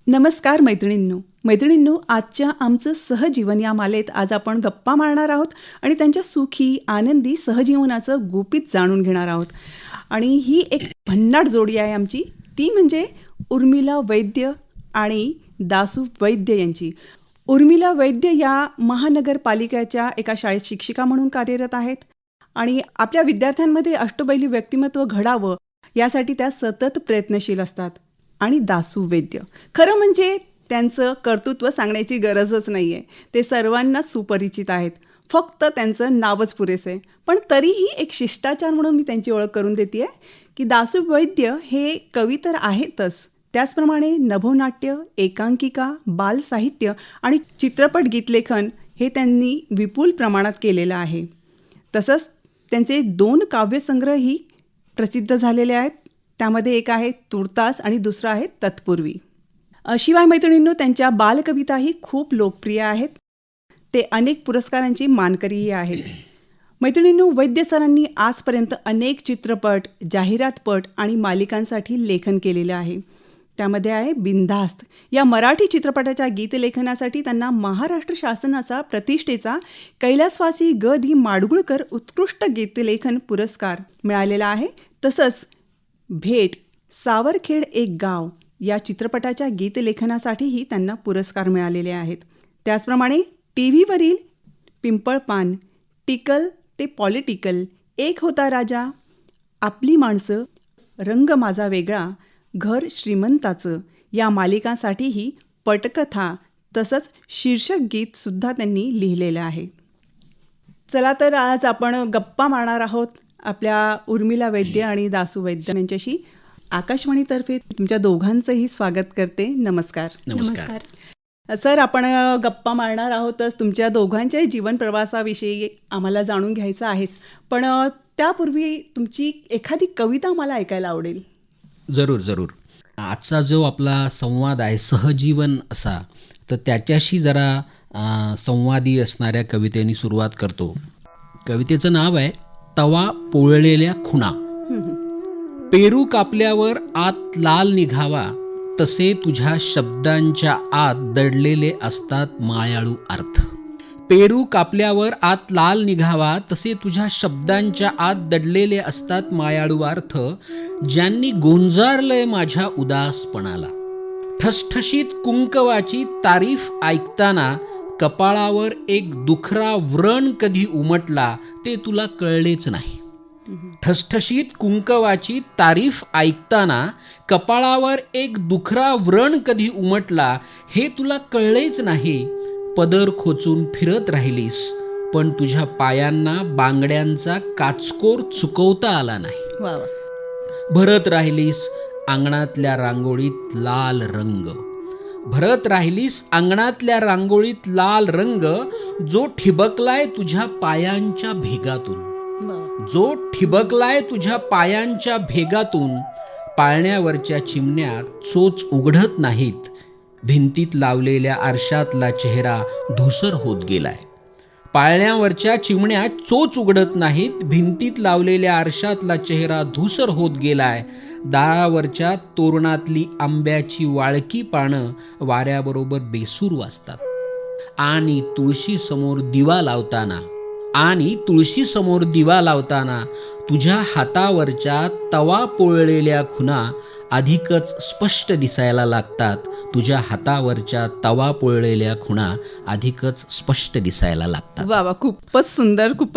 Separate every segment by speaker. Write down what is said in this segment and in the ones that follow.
Speaker 1: नमस्कार मैत्रिणींनो, आजच्या आमचं सहजीवन या मालेत आज आपण गप्पा मारणार आहोत आणि त्यांच्या सुखी आनंदी सहजीवनाचं गुपित जाणून घेणार आहोत. आणि ही एक भन्नाट जोडी आहे आमची, ती म्हणजे उर्मिला वैद्य आणि दासू वैद्य यांची. उर्मिला वैद्य या महानगरपालिकेच्या एका शाळेत शिक्षिका म्हणून कार्यरत आहेत आणि आपल्या विद्यार्थ्यांमध्ये अष्टबैली व्यक्तिमत्व घडावं यासाठी त्या सतत प्रयत्नशील असतात. आणि दासू वैद्य, खरं म्हणजे त्यांचं कर्तृत्व सांगण्याची गरजच नाही आहे, ते सर्वांनाच सुपरिचित आहेत. फक्त त्यांचं नावच पुरेसं आहे. पण तरीही एक शिष्टाचार म्हणून मी त्यांची ओळख करून देते आहे की दासू वैद्य हे कवी तर आहेतच, त्याचप्रमाणे नभोनाट्य, एकांकिका, बालसाहित्य आणि चित्रपट गीतलेखन हे त्यांनी विपुल प्रमाणात केलेलं आहे. तसंच त्यांचे 2 काव्यसंग्रहही प्रसिद्ध झालेले आहेत. त्यामध्ये एक आहे तूर्तास आणि दुसरं आहे तत्पूर्वी. शिवाय मैत्रिणींनो, त्यांच्या बालकविताही खूप लोकप्रिय आहेत. ते अनेक पुरस्कारांची मानकरीही आहेत. मैत्रिणींनो, वैद्य सरांनी आजपर्यंत अनेक चित्रपट, जाहिरातपट आणि मालिकांसाठी लेखन केलेलं आहे. त्यामध्ये आहे बिनधास्त या मराठी चित्रपटाच्या गीतलेखनासाठी त्यांना महाराष्ट्र शासनाचा प्रतिष्ठेचा कैलासवासी ग दी माडगुळकर उत्कृष्ट गीतलेखन पुरस्कार मिळालेला आहे. तसंच भेट, सावरखेड एक गाव या चित्रपटाच्या गीतलेखनासाठीही त्यांना पुरस्कार मिळालेले आहेत. त्याचप्रमाणे टी व्हीवरील पिंपळपान, टिकल ते पॉलिटिकल, एक होता राजा, आपली माणसं, रंग माझा वेगळा, घर श्रीमंताचं या मालिकांसाठीही पटकथा तसंच शीर्षक गीतसुद्धा त्यांनी लिहिलेलं आहे. चला तर आज आपण गप्पा मारणार आहोत आपल्या उर्मिला वैद्य आणि दासू वैद्य यांच्याशी. आकाशवाणीतर्फे तुमच्या दोघांचंही स्वागत करते. नमस्कार.
Speaker 2: नमस्कार
Speaker 1: सर, आपण गप्पा मारणार आहोतच, तुमच्या दोघांच्याही जीवन प्रवासाविषयी आम्हाला जाणून घ्यायचं आहेच. पण त्यापूर्वी तुमची एखादी कविता मला ऐकायला आवडेल.
Speaker 2: जरूर. आजचा जो आपला संवाद आहे सहजीवन असा, तर त्याच्याशी जरा संवादी असणाऱ्या कवितेनी सुरुवात करतो. कवितेचं नाव आहे तवा पोळलेल्या खुणा. पेरू कापल्यावर आत लाल निघावा, तसे तुझ्या शब्दांच्या आत दडलेले असतात मायाळू अर्थ. पेरू कापल्यावर आत लाल निघावा, तसे तुझ्या शब्दांच्या आत दडलेले असतात मायाळू अर्थ. ज्यांनी गोंजारलंय माझ्या उदासपणाला, ठसठशीत कुंकवाची तारीफ ऐकताना कपाळावर एक दुखरा व्रण कधी उमटला ते तुला कळलेच नाही. ठसठशीत कुंकवाची तारीफ ऐकताना कपाळावर एक दुखरा व्रण कधी उमटला हे तुला कळलेच नाही. पदर खोचून फिरत राहिलीस, पण तुझ्या पायांना बांगड्यांचा काचकोर चुकवता आला नाही. भरत राहिलीस अंगणातल्या रांगोळीत लाल रंग, भरत राहिलीस अंगणातल्या रांगोळीत लाल रंग, जो ठिबकलाय तुझ्या पायांच्या भेगातून, जो ठिबकलाय तुझ्या पायांच्या भेगातून. पाळण्यावरच्या चिमण्या चोच उघडत नाहीत, भिंतीत लावलेल्या आरशातला चेहरा धूसर होत गेलाय. पाळण्यावरच्या चिमण्या चोच उघडत नाहीत, भिंतीत लावलेल्या आरशातला चेहरा धूसर होत गेलाय. दारावरच्या तोरणातली आंब्याची वाळकी पानं वाऱ्याबरोबर बेसूर वाजतात. आणि तुळशी समोर दिवा लावताना तुझ्या हातावरच्या तवा पोळलेल्या खुणा अधिकच स्पष्ट दिसायला लागतात. तुझ्या हातावरच्या तवा पोळलेल्या खुणा अधिकच स्पष्ट दिसायला लागतात.
Speaker 1: वा, खूपच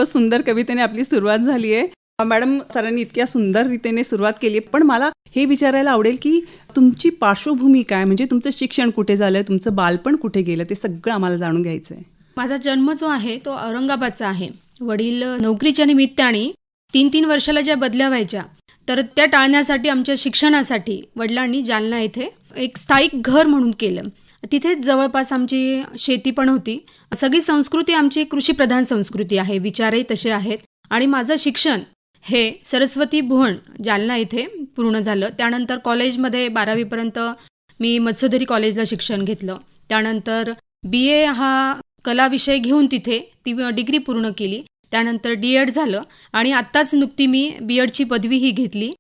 Speaker 1: सुंदर कवितेने आपली सुरुवात झाली आहे. मॅडम, सरांनी इतक्या सुंदर रीतीने सुरुवात केली. पण मला हे विचारायला आवडेल की तुमची पार्श्वभूमी काय, म्हणजे तुमचं शिक्षण कुठे झालं, तुमचं बालपण कुठे गेलं, ते सगळं आम्हाला जाणून घ्यायचं आहे.
Speaker 3: माझा जन्म जो आहे तो औरंगाबादचा आहे. वडील नोकरीच्या निमित्ताने 3-3 वर्षाला ज्या बदल्या व्हायच्या, तर त्या टाळण्यासाठी आमच्या शिक्षणासाठी वडिलांनी जालना येथे एक स्थायिक घर म्हणून केलं. तिथेच जवळपास आमची शेती पण होती. सगळी संस्कृती आमची कृषीप्रधान संस्कृती आहे, विचारही तसे आहेत. आणि माझं शिक्षण हे सरस्वती भुवन जालना येथे पूर्ण झालं. त्यानंतर कॉलेजमध्ये 12वीपर्यंत मी मत्स्योदरी कॉलेजला शिक्षण घेतलं. त्यानंतर BA हा कला विषय घेऊन तिथे ती डिग्री पूर्ण केली. त्यानंतर D.Ed झालं आणि आत्ताच नुकती मी B.Edची पदवीही घेतली.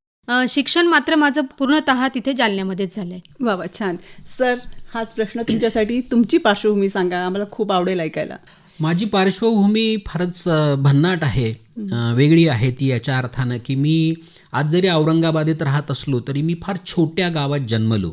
Speaker 3: शिक्षण मात्र माझं पूर्णतः तिथे जालन्यामध्येच झालंय.
Speaker 1: वा वा, छान. सर, हाच प्रश्न तुमच्यासाठी. तुमची पार्श्वभूमी सांगा, आम्हाला खूप आवडेल ऐकायला.
Speaker 2: माझी पार्श्वभूमी फारच भन्नाट आहे, वेगळी आहे ती याच्या अर्थानं की मी आज जरी औरंगाबादेत राहत असलो तरी मी फार छोट्या गावात जन्मलो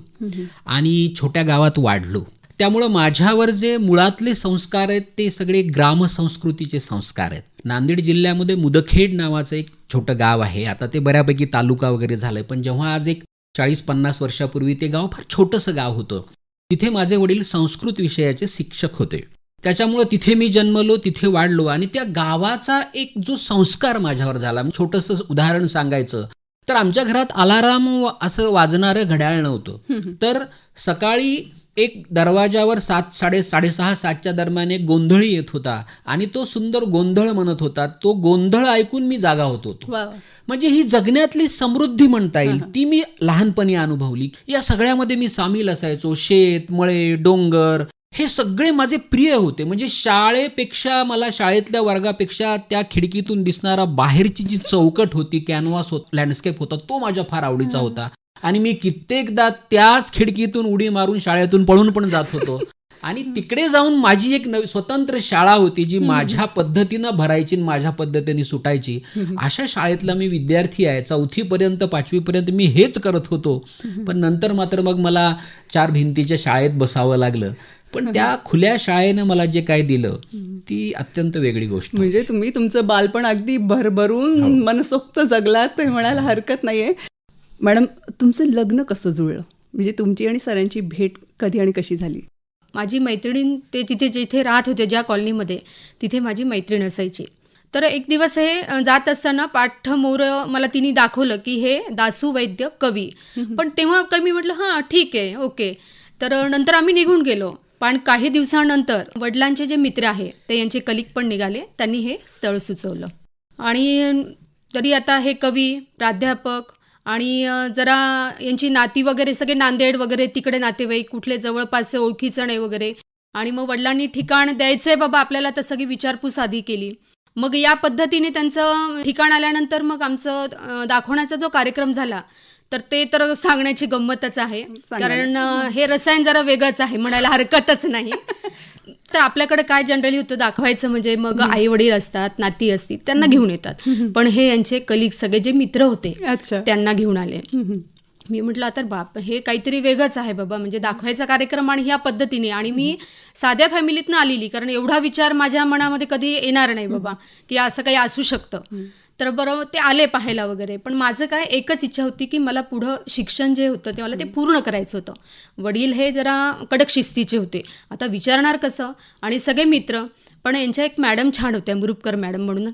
Speaker 2: आणि छोट्या गावात वाढलो. त्यामुळं माझ्यावर जे मुळातले संस्कार आहेत ते सगळे ग्रामसंस्कृतीचे संस्कार आहेत. नांदेड जिल्ह्यामध्ये मुदखेड नावाचं एक छोटं गाव आहे. आता ते बऱ्यापैकी तालुका वगैरे झालंय, पण जेव्हा आज एक 40-50 वर्षापूर्वी ते गाव फार छोटंसं गाव होतं. तिथे माझे वडील संस्कृत विषयाचे शिक्षक होते. त्याच्यामुळं तिथे मी जन्मलो, तिथे वाढलो आणि त्या गावाचा एक जो संस्कार माझ्यावर झाला. छोटंसं उदाहरण सांगायचं तर आमच्या घरात अलाराम असं वाजणारं घड्याळ नव्हतं. तर सकाळी एक दरवाजावर 7:30-7:30 दरम्यान एक गोंधळी येत होता आणि तो सुंदर गोंधळ म्हणत होता. तो गोंधळ ऐकून मी जागा होत होतो. म्हणजे ही जगण्यातली समृद्धी म्हणता येईल ती मी लहानपणी अनुभवली. या सगळ्यामध्ये मी सामील असायचो. शेत, मळे, डोंगर हे सगळे माझे प्रिय होते. म्हणजे शाळेपेक्षा मला शाळेतल्या वर्गापेक्षा त्या खिडकीतून दिसणारा बाहेरची जी चौकट होती, कॅनव्हास लँडस्केप होता, तो माझ्या फार आवडीचा होता. आणि मी कित्येकदा त्याच खिडकीतून उडी मारून शाळेतून पळून पण जात होतो. आणि तिकडे जाऊन माझी एक स्वतंत्र शाळा होती जी माझ्या पद्धतीनं भरायची, माझ्या पद्धतीने सुटायची. अशा शाळेतला मी विद्यार्थी आहे. 4थीपर्यंत 5वीपर्यंत मी हेच करत होतो. पण नंतर मात्र मग मला 4 भिंतीच्या शाळेत बसावं लागलं. पण त्या खुल्या शाळेनं मला जे काय दिलं ती अत्यंत वेगळी गोष्ट.
Speaker 1: म्हणजे तुम्ही तुमचं बालपण अगदी भरभरून मनसोक्त जगलात ते म्हणायला हरकत नाहीये. मॅडम, तुमचं लग्न कसं जुळलं? म्हणजे तुमची आणि सरांची भेट कधी आणि कशी झाली?
Speaker 3: माझी मैत्रीण ते तिथे जिथे राहत होते, ज्या कॉलनीमध्ये, तिथे माझी मैत्रीण असायची. तर एक दिवस हे जात असताना पाठमोर मला तिने दाखवलं की हे दासू वैद्य कवी. पण तेव्हा कमी म्हटलं हां ठीक आहे, ओके. तर नंतर आम्ही निघून गेलो. पण काही दिवसानंतर वडिलांचे जे मित्र आहे ते यांचे कलिक पण निघाले. त्यांनी हे स्थळ सुचवलं. आणि तरी आता हे कवी, प्राध्यापक आणि जरा यांची नाती वगैरे सगळे नांदेड वगैरे तिकडे नातेवाईक, कुठले जवळपास ओळखीचं नाही वगैरे. आणि मग वडिलांनी ठिकाण द्यायचंय बाबा आपल्याला, तर सगळी विचारपूस आधी केली. मग या पद्धतीने त्यांचं ठिकाण आल्यानंतर मग आमचं दाखवण्याचा जो कार्यक्रम झाला तर ते तर सांगण्याची गंमतच आहे. कारण हे रसायन जरा वेगळंच आहे, म्हणायला हरकतच नाही. तर आपल्याकडे काय जनरली होतं दाखवायचं म्हणजे मग आई वडील असतात, नाती असतील, त्यांना घेऊन येतात. पण हे यांचे कलिग सगळे जे मित्र होते त्यांना घेऊन आले. मी म्हटलं तर बाप, हे काहीतरी वेगळंच आहे बाबा, म्हणजे दाखवायचा कार्यक्रम आणि ह्या पद्धतीने. आणि मी साध्या फॅमिलीतनं आलेली, कारण एवढा विचार माझ्या मनामध्ये कधी येणार नाही बाबा की असं काही असू शकतं. तर बरं ते आले पाहायला वगैरे. पण माझं काय एकच इच्छा होती की मला पुढं शिक्षण जे होतं ते मला ते पूर्ण करायचं होतं. वडील हे जरा कडक शिस्तीचे होते. आता विचारणार कसं, आणि सगळे मित्र. पण यांच्या एक मॅडम छान होत्या, मुरुपकर मॅडम म्हणून.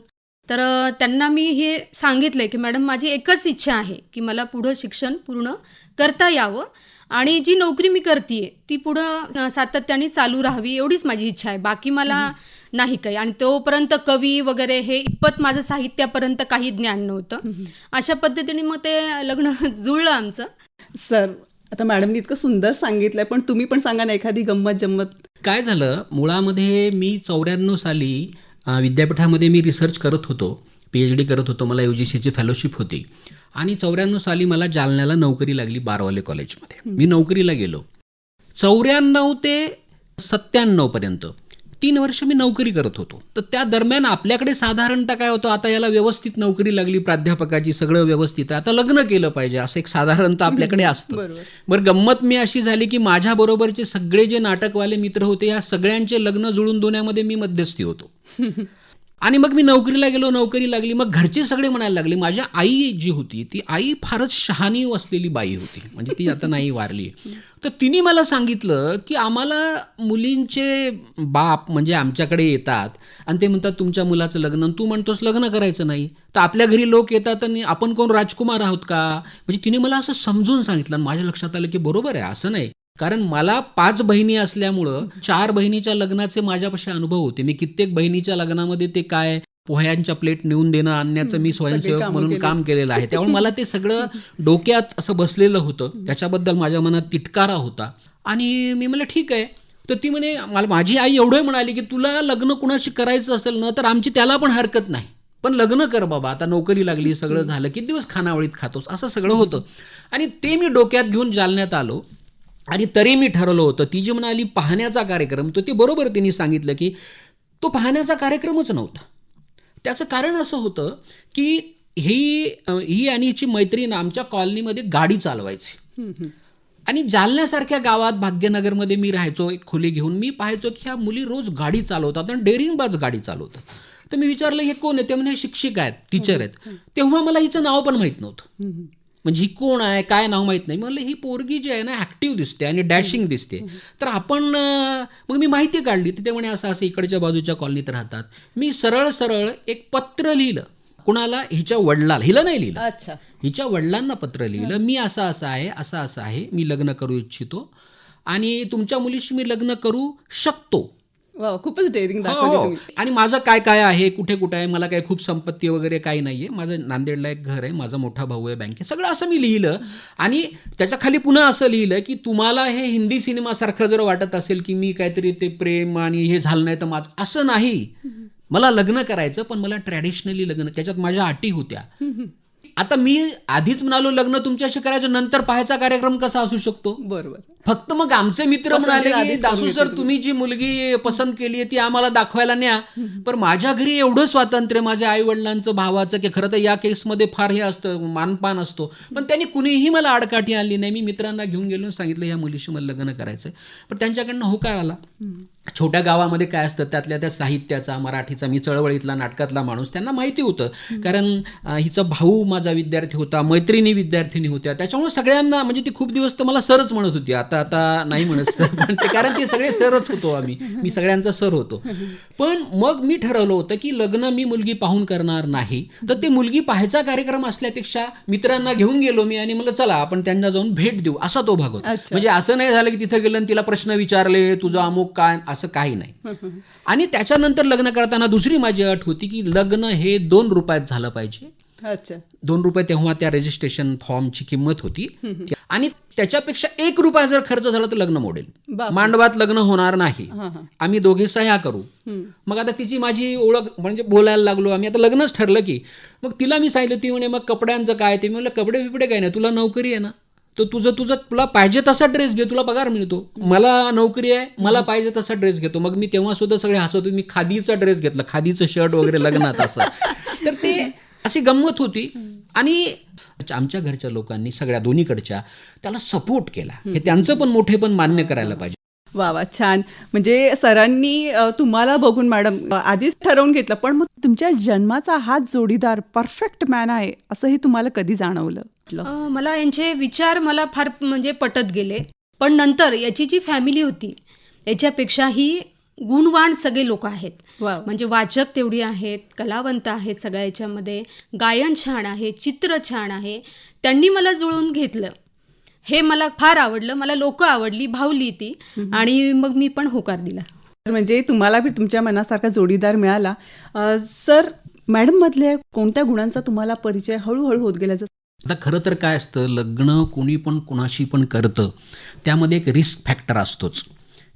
Speaker 3: तर त्यांना मी हे सांगितलं की मॅडम माझी एकच इच्छा आहे की मला पुढं शिक्षण पूर्ण करता यावं आणि जी नोकरी मी करते ती पुढं सातत्याने चालू राहावी, एवढीच माझी इच्छा आहे. बाकी मला नाही काही. आणि तोपर्यंत कवी वगैरे हे इतपत माझं साहित्यापर्यंत काही ज्ञान नव्हतं. अशा पद्धतीने मग ते लग्न जुळलं आमचं.
Speaker 1: सर, आता मॅडमनी इतकं सुंदर सांगितलंय, पण तुम्ही पण सांगा ना एखादी गंमत जम्मत.
Speaker 2: काय झालं, मुळामध्ये मी 94 साली विद्यापीठामध्ये मी रिसर्च करत होतो, PhD करत होतो. मला UGCची फेलोशिप होती. आणि 94 साली मला जालन्याला नोकरी लागली बारवाले कॉलेजमध्ये. मी नोकरीला गेलो. 94 ते 97 पर्यंत 3 वर्ष मी नोकरी करत होतो. तर त्या दरम्यान आपल्याकडे साधारणतः काय होतं, आता याला व्यवस्थित नोकरी लागली, प्राध्यापकाची सगळं व्यवस्थित आहे, आता लग्न केलं पाहिजे, असं एक साधारणतः आपल्याकडे असतं. बरं, गंमत मी अशी झाली की माझ्या बरोबरचे सगळे जे नाटकवाले मित्र होते या सगळ्यांचे लग्न जुळून देण्यामध्ये मी मध्यस्थी होतो. आणि मग मी नोकरीला गेलो, नोकरी लागली. मग घरचे सगळे म्हणायला लागले. माझ्या आई जी होती ती आई फारच शहाणी असलेली बाई होती, म्हणजे ती आता नाही, वारली. तर तिने मला सांगितलं की आम्हाला मुलींचे बाप म्हणजे आमच्याकडे येतात आणि ते म्हणतात तुमच्या मुलाचं लग्न, तू म्हणतोस लग्न करायचं नाही, तर आपल्या घरी लोक येतात आणि आपण कोण राजकुमार आहोत का. म्हणजे तिने मला असं समजून सांगितलं. माझ्या लक्षात आलं की बरोबर आहे, असं नाही. कारण मला 5 बहिणी असल्यामुळं 4 बहिणीच्या लग्नाचे माझ्यापाशी अनुभव होते. मी कित्येक बहिणीच्या लग्नामध्ये ते काय पोह्यांच्या प्लेट नेऊन देणं आणण्याचं मी स्वयंसेवक म्हणून काम केलेलं आहे. त्यामुळे मला ते सगळं डोक्यात असं बसलेलं होतं. त्याच्याबद्दल माझ्या मनात तिटकारा होता. आणि मी म्हणलं ठीक आहे. तर ती म्हणे, माझी आई एवढं म्हणाली की तुला लग्न कुणाशी करायचं असेल ना तर आमची त्याला पण हरकत नाही, पण लग्न कर बाबा, आता नोकरी लागली, सगळं झालं, किती दिवस खानावळीत खातोस, असं सगळं होतं. आणि ते मी डोक्यात घेऊन जालन्यात आलो. आणि तरी मी ठरवलं होतं, ती जी म्हणाली पाहण्याचा कार्यक्रम, तो ते बरोबर तिने सांगितलं की तो पाहण्याचा कार्यक्रमच नव्हता. त्याचं कारण असं होतं की ही आणि हिची मैत्रीण आमच्या कॉलनीमध्ये गाडी चालवायची. आणि जालन्यासारख्या गावात, भाग्यनगरमध्ये मी राहायचो एक खोली घेऊन. मी पाहायचो की ह्या मुली रोज गाडी चालवतात आणि डेअरिंगबाज गाडी चालवतात. तर मी विचारलं हे कोण आहे? ते म्हणे शिक्षिका आहेत, टीचर आहेत. तेव्हा मला हिचं नाव पण माहीत नव्हतं. म्हणजे ही कोण आहे, काय नाव माहीत नाही. म्हणलं ही पोरगी जी आहे ना ॲक्टिव्ह दिसते आणि डॅशिंग दिसते, तर आपण मग मी माहिती काढली. तर ते म्हणे असं असं इकडच्या बाजूच्या कॉलनीत राहतात. मी सरळ सरळ एक पत्र लिहिलं. कुणाला? हिच्या वडिलाला. हिला नाही लिहिलं,
Speaker 1: अच्छा.
Speaker 2: हिच्या वडिलांना पत्र लिहिलं. मी असं असं आहे, असं असं आहे, मी लग्न करू इच्छितो आणि तुमच्या मुलीशी मी लग्न करू शकतो.
Speaker 1: वा, खूपच डेअरिंग
Speaker 2: हो,
Speaker 1: दाखवली
Speaker 2: हो.
Speaker 1: तुम्ही.
Speaker 2: आणि माझं काय काय आहे, कुठे कुठे आहे, मला काही खूप संपत्ती वगैरे काही नाहीये, माझं नांदेडला एक घर आहे, माझा मोठा भाऊ आहे बँकेत, सगळं असं मी लिहिलं. आणि त्याच्या खाली पुन्हा असं लिहिलं की तुम्हाला हे हिंदी सिनेमासारखं जर वाटत असेल की मी काहीतरी ते प्रेम आणि हे झालं नाही तर माझं, असं नाही. मला लग्न करायचं, पण मला ट्रॅडिशनली लग्न. त्याच्यात माझ्या अटी होत्या. आता मी आधीच म्हणालो लग्न तुमच्याशी करायचं, नंतर पाहायचा कार्यक्रम कसा असू शकतो?
Speaker 1: बरोबर.
Speaker 2: फक्त मग आमचे मित्र
Speaker 1: पसंती
Speaker 2: म्हणाले की
Speaker 1: आधीच
Speaker 2: दासू
Speaker 1: करून
Speaker 2: सर,
Speaker 1: घेतली
Speaker 2: तुम्ही जी मुलगी पसंत केली आहे ती आम्हाला दाखवायला न्या. पण माझ्या घरी एवढं स्वातंत्र्य, माझ्या आई वडिलांचं, भावाचं, की खरं तर या केसमध्ये फार हे असतं, मानपान असतो. पण त्यांनी कुणीही मला आडकाठी आणली नाही. मी मित्रांना घेऊन गेलो आणि सांगितलं या मुलीशी मला लग्न करायचंय. पण त्यांच्याकडनं होकार आला. छोट्या गावामध्ये काय असतं, त्यातल्या त्या साहित्याचा, मराठीचा, मी चळवळीतला, नाटकातला माणूस, त्यांना माहिती होतं. कारण हिचा भाऊ माझा विद्यार्थी होता, मैत्रिणी विद्यार्थिनी होत्या. त्याच्यामुळे सगळ्यांना, म्हणजे ती खूप दिवस तर मला सरच म्हणत होती. आता नाही म्हणत सर, पण ते कारण ते सगळे सरच होतो आम्ही, मी सगळ्यांचा सर होतो. पण मग मी ठरवलं होतं की लग्न मी मुलगी पाहून करणार नाही. तर ते मुलगी पाहायचा कार्यक्रम असल्यापेक्षा मित्रांना घेऊन गेलो मी आणि म्हणलं चला आपण त्यांना जाऊन भेट देऊ, असा तो भाग होता. म्हणजे असं नाही झालं की तिथं गेलं आणि तिला प्रश्न विचारले, तुझं अमुक काय, असं काही नाही. आणि त्याच्यानंतर लग्न करताना दुसरी माझी अट होती की लग्न हे 2 रुपयात झालं पाहिजे.
Speaker 1: अच्छा.
Speaker 2: 2 रुपये तेव्हा त्या रजिस्ट्रेशन फॉर्मची किंमत होती. आणि त्याच्यापेक्षा 1 रुपया जर खर्च झाला तर लग्न मोडेल, मांडवात लग्न होणार नाही, आम्ही दोघे सह्या करू. मग आता तिची माझी ओळख, म्हणजे बोलायला लागलो आम्ही, आता लग्नच ठरलं की. मग तिला मी सांगितलं, ती म्हणे मग कपड्यांचं काय? ते मी म्हणलं कपडे बिपडे काय नाही, तुला नोकरी आहे ना, तर तुला पाहिजे तसा ड्रेस घे, तुला पगार मिळतो. मला नोकरी आहे, मला पाहिजे तसा ड्रेस घेतो. मग मी तेव्हा सुद्धा सगळे हसत होते, मी खादीचा ड्रेस घेतला, खादीचं शर्ट वगैरे लग्नात असं. तर ते अशी गंमत होती. आणि आमच्या घरच्या लोकांनी, सगळ्या दोन्हीकडच्या, त्याला सपोर्ट केला. हे त्यांचं पण मोठेपण मान्य करायला पाहिजे.
Speaker 1: वा वा, छान. म्हणजे सरांनी तुम्हाला बघून मॅडम आधीच ठरवून घेतलं, पण मग तुमच्या जन्माचा हाच जोडीदार परफेक्ट मॅन आहे असंही तुम्हाला कधी जाणवलं?
Speaker 3: मला यांचे विचार मला फार म्हणजे पटत गेले. पण नंतर याची जी फॅमिली होती याच्यापेक्षाही गुणवान सगळे लोक आहेत. म्हणजे वाचक तेवढी आहेत, कलावंत आहेत सगळ्या याच्यामध्ये, गायन छान आहे, चित्र छान आहे. त्यांनी मला जुळवून घेतलं, हे मला फार आवडलं. मला लोक आवडली, भावली ती, आणि मग मी पण होकार दिला.
Speaker 1: म्हणजे तुम्हाला बी तुमच्या मनासारखा जोडीदार मिळाला. सर, मॅडम मधल्या कोणत्या गुणांचा तुम्हाला परिचय हळूहळू होत गेला?
Speaker 2: आता खरं तर काय असतं, लग्न कोणी पण कोणाशी पण करतं, त्यामध्ये एक रिस्क फॅक्टर असतोच.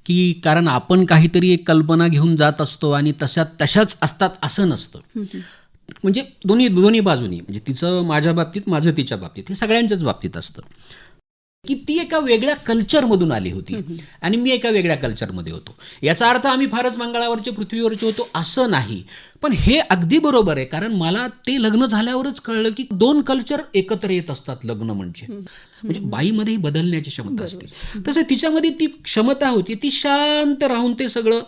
Speaker 2: की कारण आपण काहीतरी एक कल्पना घेऊन जात असतो आणि तशाच असतात असं नसतं. म्हणजे दोन्ही बाजूनी, म्हणजे तिचं माझ्या बाबतीत, माझं तिच्या बाबतीत, हे सगळ्यांच्याच बाबतीत असतं. की ती एका वेगळ्या कल्चरमधून आली होती आणि मी एका वेगळ्या कल्चरमध्ये होतो. याचा अर्थ आम्ही फारच मंगळावरचे, पृथ्वीवरचे होतो असं नाही. पण हे अगदी बरोबर आहे, कारण मला ते लग्न झाल्यावरच कळलं की 2 कल्चर एकत्र येत असतात लग्न म्हणजे बाईमध्येही बदलण्याची क्षमता असते. तसं तिच्यामध्ये ती क्षमता होती. ती शांत राहून ते सगळं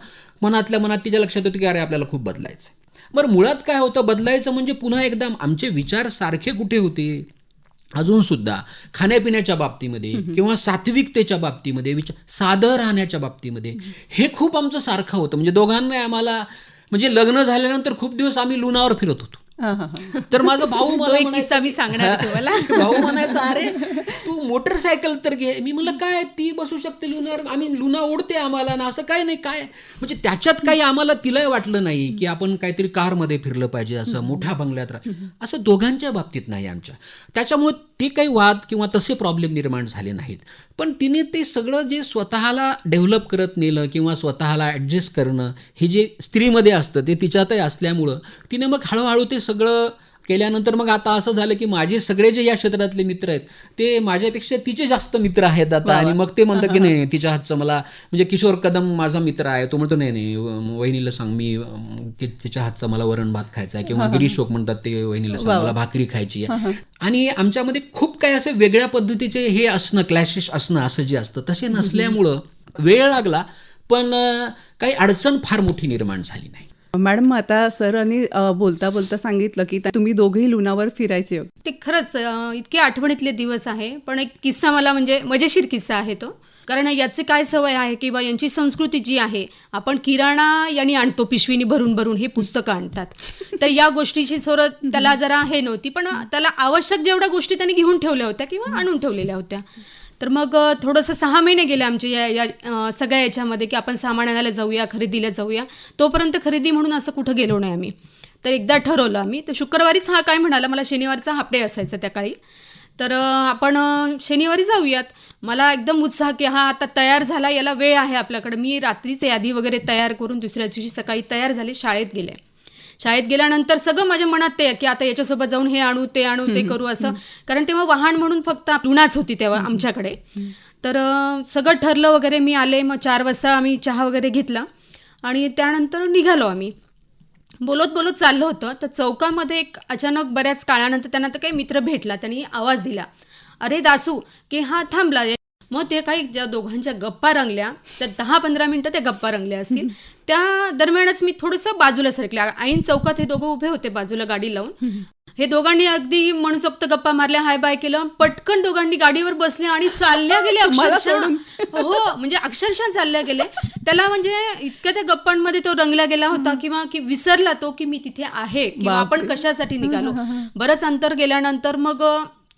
Speaker 2: मनातल्या मनात तिच्या लक्षात होतं की अरे आपल्याला खूप बदलायचं. बरं, मुळात काय होतं, बदलायचं म्हणजे पुन्हा एकदा आमचे विचार सारखे कुठे होते अजून सुद्धा, खाण्यापिण्याच्या बाबतीमध्ये किंवा सात्विकतेच्या बाबतीमध्ये, साधं राहण्याच्या बाबतीमध्ये, हे खूप आमचं सारखं होतं. म्हणजे दोघांना आम्हाला, म्हणजे लग्न झाल्यानंतर खूप दिवस आम्ही लुनावर फिरत होतो. तर माझा भाऊ मला
Speaker 3: किस्सा मी सांगणार तुम्हाला.
Speaker 2: भाऊ म्हणायचा अरे तू मोटरसायकल तर घे. मी म्हणलं काय, ती बसू शकते लुनावर, आम्ही लुना ओढते आम्हाला ना, असं काय नाही. काय म्हणजे त्याच्यात काही आम्हाला तिलाही वाटलं नाही की आपण काहीतरी कारमध्ये फिरलं पाहिजे, असं मोठ्या बंगल्यात असं दोघांच्या बाबतीत नाही आमच्या. त्याच्यामुळे ते काही वाद किंवा तसे प्रॉब्लेम निर्माण झाले नाहीत. पण तिने ते सगळं जे स्वतःला डेव्हलप करत नेलं किंवा स्वतःला ॲडजस्ट करणं हे जे स्त्रीमध्ये असतं ते तिच्यातही असल्यामुळं तिने मग हळूहळू ते सगळं केल्यानंतर मग आता असं झालं की माझे सगळे जे या क्षेत्रातले मित्र आहेत ते माझ्यापेक्षा तिचे जास्त मित्र आहेत आता. आणि मग ते म्हणतात की नाही तिच्या हातचं मला, म्हणजे किशोर कदम माझा मित्र आहे, तो म्हणतो नाही नाही वहिनीला सांग मी तिच्या हातचा मला वरण भात खायचा आहे, किंवा गिरीश शोक म्हणतात ते वहिनीला सांग मला भाकरी खायची आहे. आणि आमच्यामध्ये खूप काही असे वेगळ्या पद्धतीचे हे असणं, क्लॅशेस असणं असं जे असतं तसे नसल्यामुळं वेळ लागला, पण काही अडचण फार मोठी निर्माण झाली नाही.
Speaker 1: मॅडम, आता सरांनी बोलता बोलता सांगितलं की तुम्ही दोघेही लुणावर फिरायचे.
Speaker 3: ते खरंच इतके आठवणीतले दिवस आहे. पण एक किस्सा मला म्हणजे मजेशीर किस्सा आहे तो. कारण याची काय सवय आहे किंवा यांची संस्कृती जी आहे, आपण किराणा यांनी आणतो पिशवीनी भरून भरून, हे पुस्तकं आणतात. तर या गोष्टीची सोरत त्याला जरा हे नव्हती, पण त्याला आवश्यक जेवढ्या गोष्टी त्यांनी घेऊन ठेवल्या होत्या किंवा आणून ठेवलेल्या होत्या. तर मग थोडंसं 6 महिने गेले आमचे या सगळ्या याच्यामध्ये की आपण सामान आणायला जाऊया, खरेदीला जाऊया. तोपर्यंत खरेदी म्हणून असं कुठं गेलो नाही आम्ही. तर एकदा ठरवलं आम्ही, तर शुक्रवारीच हा काय म्हणाला, मला शनिवारचा हाफ डे असायचा त्या काळी, तर आपण शनिवारी जाऊयात. मला एकदम उत्साह की हा आता तयार झाला, याला वेळ आहे आपल्याकडे. मी रात्रीच यादी वगैरे तयार करून दुसऱ्या दिवशी सकाळी तयार झाले, शाळेत गेले. शाळेत गेल्यानंतर सगळं माझ्या मनात ते की आता याच्यासोबत जाऊन हे आणू ते करू असं. कारण तेव्हा वाहन म्हणून फक्त लुणाच होती तेव्हा आमच्याकडे. तर सगळं ठरलं वगैरे. मी आले, मग 4 वाजता आम्ही चहा वगैरे घेतला आणि त्यानंतर निघालो आम्ही. बोलत बोलत चाललं होतं, तर चौकामध्ये एक अचानक बऱ्याच काळानंतर त्यांना तर काही मित्र भेटला. त्यांनी आवाज दिला, अरे दासू, की हा थांबला. मग ते काही ज्या दोघांच्या गप्पा रंगल्या, त्या 10-15 मिनटं त्या गप्पा रंगल्या असतील. त्या दरम्यानच मी थोडंसं बाजूला सरकल्या. ऐन चौकात हे दोघं उभे होते बाजूला गाडी लावून. हे दोघांनी अगदी मनसोक्त गप्पा मारल्या, हाय बाय केलं, पटकन दोघांनी गाडीवर बसले आणि चालल्या गेले अक्षरशः. हो, म्हणजे अक्षरशः चालल्या गेले. त्याला म्हणजे इतक्या त्या गप्पांमध्ये तो रंगला गेला होता किंवा की विसरला तो की मी तिथे आहे किंवा आपण कशासाठी निघालो. बरंच अंतर गेल्यानंतर मग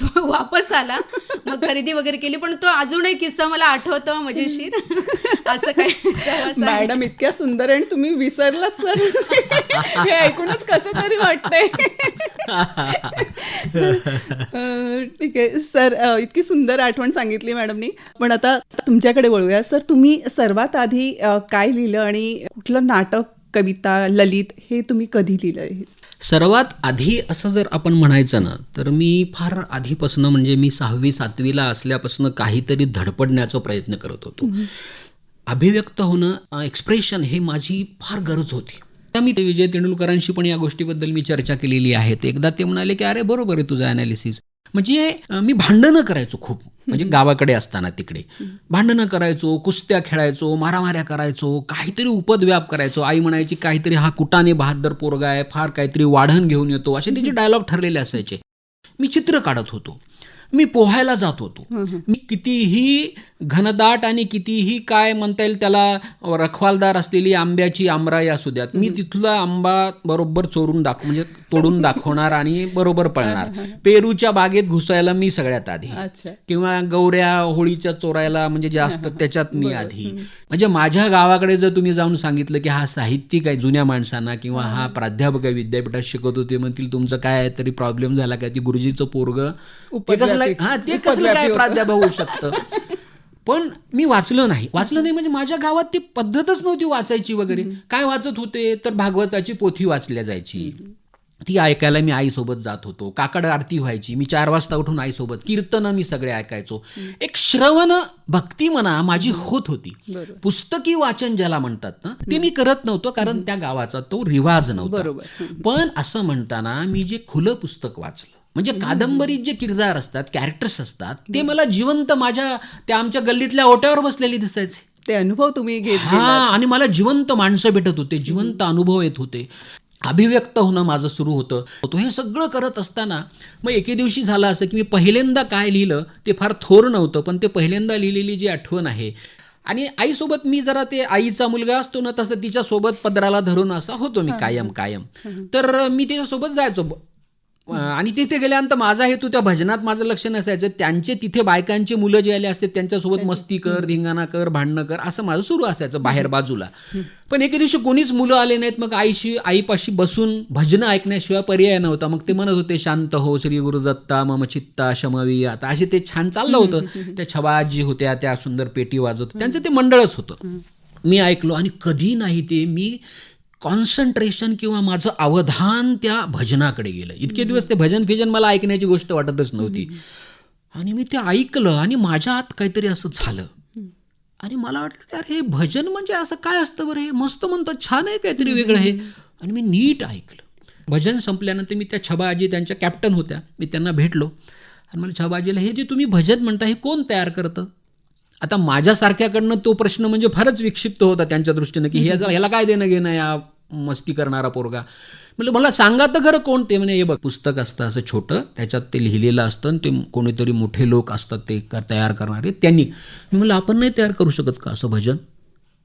Speaker 3: तो वापस आला, मग खरेदी वगैरे केली. पण तो अजूनही किस्सा मला आठवतो मजेशीर. असं काय
Speaker 1: मॅडम इतक्या सुंदर आणि तुम्ही विसरलात सर, हे ऐकूनच कसं तरी वाटतंय. ठीक आहे सर, इतकी सुंदर आठवण सांगितली मॅडमनी. पण आता तुमच्याकडे वळूया सर. तुम्ही सर्वात आधी काय लिहिलं आणि कुठलं नाटक, कविता, ललित हे तुम्ही कधी लिहिलं?
Speaker 2: सर्वात आधी असं जर आपण म्हणायचं ना, तर मी फार आधीपासून, म्हणजे मी 6वी-7वीला असल्यापासून काहीतरी धडपडण्याचा प्रयत्न करत होतो. अभिव्यक्त होणं, एक्सप्रेशन हे माझी फार गरज होती. मी विजय तेंडुलकरांशी पण या गोष्टीबद्दल मी चर्चा केलेली आहे. एकदा ते म्हणाले की अरे बरोबर आहे तुझं ॲनालिसिस. म्हणजे मी भांडणं करायचो खूप, म्हणजे गावाकडे असताना तिकडे भांडणं करायचो, कुस्त्या खेळायचो, मारामाऱ्या करायचो, काहीतरी उपद्व्याप करायचो. आई म्हणायची काहीतरी हा कुटाने बहादर पोरगा आहे, फार काहीतरी वाढण घेऊन येतो, असे तिचे डायलॉग ठरलेले असायचे. मी चित्र काढत होतो, मी पोहायला जात होतो. मी कितीही घनदाट आणि कितीही काय म्हणता येईल त्याला रखवालदार असलेली आंब्याची आमराई असू द्यात, मी तिथला आंबा बरोबर चोरून म्हणजे तोडून दाखवणार आणि बरोबर पळणार. पेरूच्या बागेत घुसायला मी सगळ्यात आधी, किंवा गौऱ्या होळीच्या चोरायला म्हणजे जे असतं त्याच्यात मी आधी. म्हणजे माझ्या गावाकडे जर तुम्ही जाऊन सांगितलं की हा साहित्यिक आहे जुन्या माणसांना, किंवा हा प्राध्यापक आहे विद्यापीठात शिकवतो, ते म्हणतील तुमचं काय तरी प्रॉब्लेम झाला काय, ती गुरुजीचं पोरगं ते कसलं काय प्राध्यापक होऊ शकतं. पण मी वाचलं नाही म्हणजे माझ्या गावात ती पद्धतच नव्हती वाचायची वगैरे. काय वाचत होते तर भागवताची पोथी वाचल्या जायची, ती ऐकायला मी आईसोबत जात होतो. काकड आरती व्हायची, मी 4 वाजता उठून आईसोबत कीर्तनं मी सगळे ऐकायचो. एक श्रवण भक्ती म्हणा माझी होत होती. पुस्तकी वाचन ज्याला म्हणतात ना, ते मी करत नव्हतो कारण त्या गावाचा तो रिवाज नव्हता. पण असं म्हणताना मी जे खुलं पुस्तक वाचलं, म्हणजे कादंबरीत जे किरदार असतात, कॅरेक्टर्स असतात, ते मला जिवंत माझ्या त्या आमच्या गल्लीतल्या ओट्यावर बसलेले दिसायचे.
Speaker 1: ते अनुभव तुम्ही घेत.
Speaker 2: आणि मला जिवंत माणसं भेटत होते, जिवंत अनुभव येत होते. अभिव्यक्त होणं माझं सुरू होतं. हे सगळं करत असताना मग एके दिवशी झालं असं की मी पहिल्यांदा काय लिहिलं ते फार थोर नव्हतं, पण ते पहिल्यांदा लिहिलेली जी आठवण आहे. आणि आईसोबत मी जरा ते आईचा मुलगा असतो ना तसं तिच्यासोबत पदराला धरून असा होतो मी कायम. तर मी तिच्यासोबत जायचो आणि तिथे गेल्यानंतर माझा हेतू त्या भजनात माझं लक्ष नसायचं. त्यांचे तिथे बायकांची मुलं जे आले असते त्यांच्यासोबत मस्ती कर, धिंगाणा कर, भांडणं कर असं माझं सुरू असायचं बाहेर बाजूला. पण एके दिवशी कोणीच मुलं आले नाहीत. मग आईपाशी बसून भजनं ऐकण्याशिवाय पर्याय नव्हता. मग ते म्हणत होते, शांत हो श्री गुरुदत्ता मम चित्ता शमवी. आता असे ते छान चाललं होतं. त्या छबाजी होत्या, त्या सुंदर पेटी वाजवत, त्यांचं ते मंडळच होतं. मी ऐकलो आणि कधी नाही ते मी कॉन्सन्ट्रेशन किंवा माझं अवधान त्या भजनाकडे गेलं. इतके दिवस ते भजन मला ऐकण्याची गोष्ट वाटतच नव्हती. आणि मी ते ऐकलं आणि माझ्या आत काहीतरी असं झालं. आणि मला वाटलं की अरे हे भजन म्हणजे असं काय असतं बरं, हे मस्त म्हणतात, छान आहे काहीतरी वेगळं हे. आणि मी नीट ऐकलं. भजन संपल्यानंतर मी त्या छबाजी, त्यांच्या कॅप्टन होत्या, मी त्यांना भेटलो आणि मला छबाजीला, हे जे तुम्ही भजन म्हणता हे कोण तयार करतं? आता माझ्यासारख्याकडनं तो प्रश्न म्हणजे फारच विक्षिप्त होता त्यांच्या दृष्टीनं, की ह्याला काय देणं घेणं या मस्ती करणारा पोरगा. म्हणजे मला सांगा तर खरं कोण ते. म्हणे हे बघ, पुस्तक असतं असं छोटं, त्याच्यात ते लिहिलेलं असतं आणि ते कोणीतरी मोठे लोक असतात ते तयार करणारे, त्यांनी. मी म्हणलं आपण नाही तयार करू शकत का असं भजन?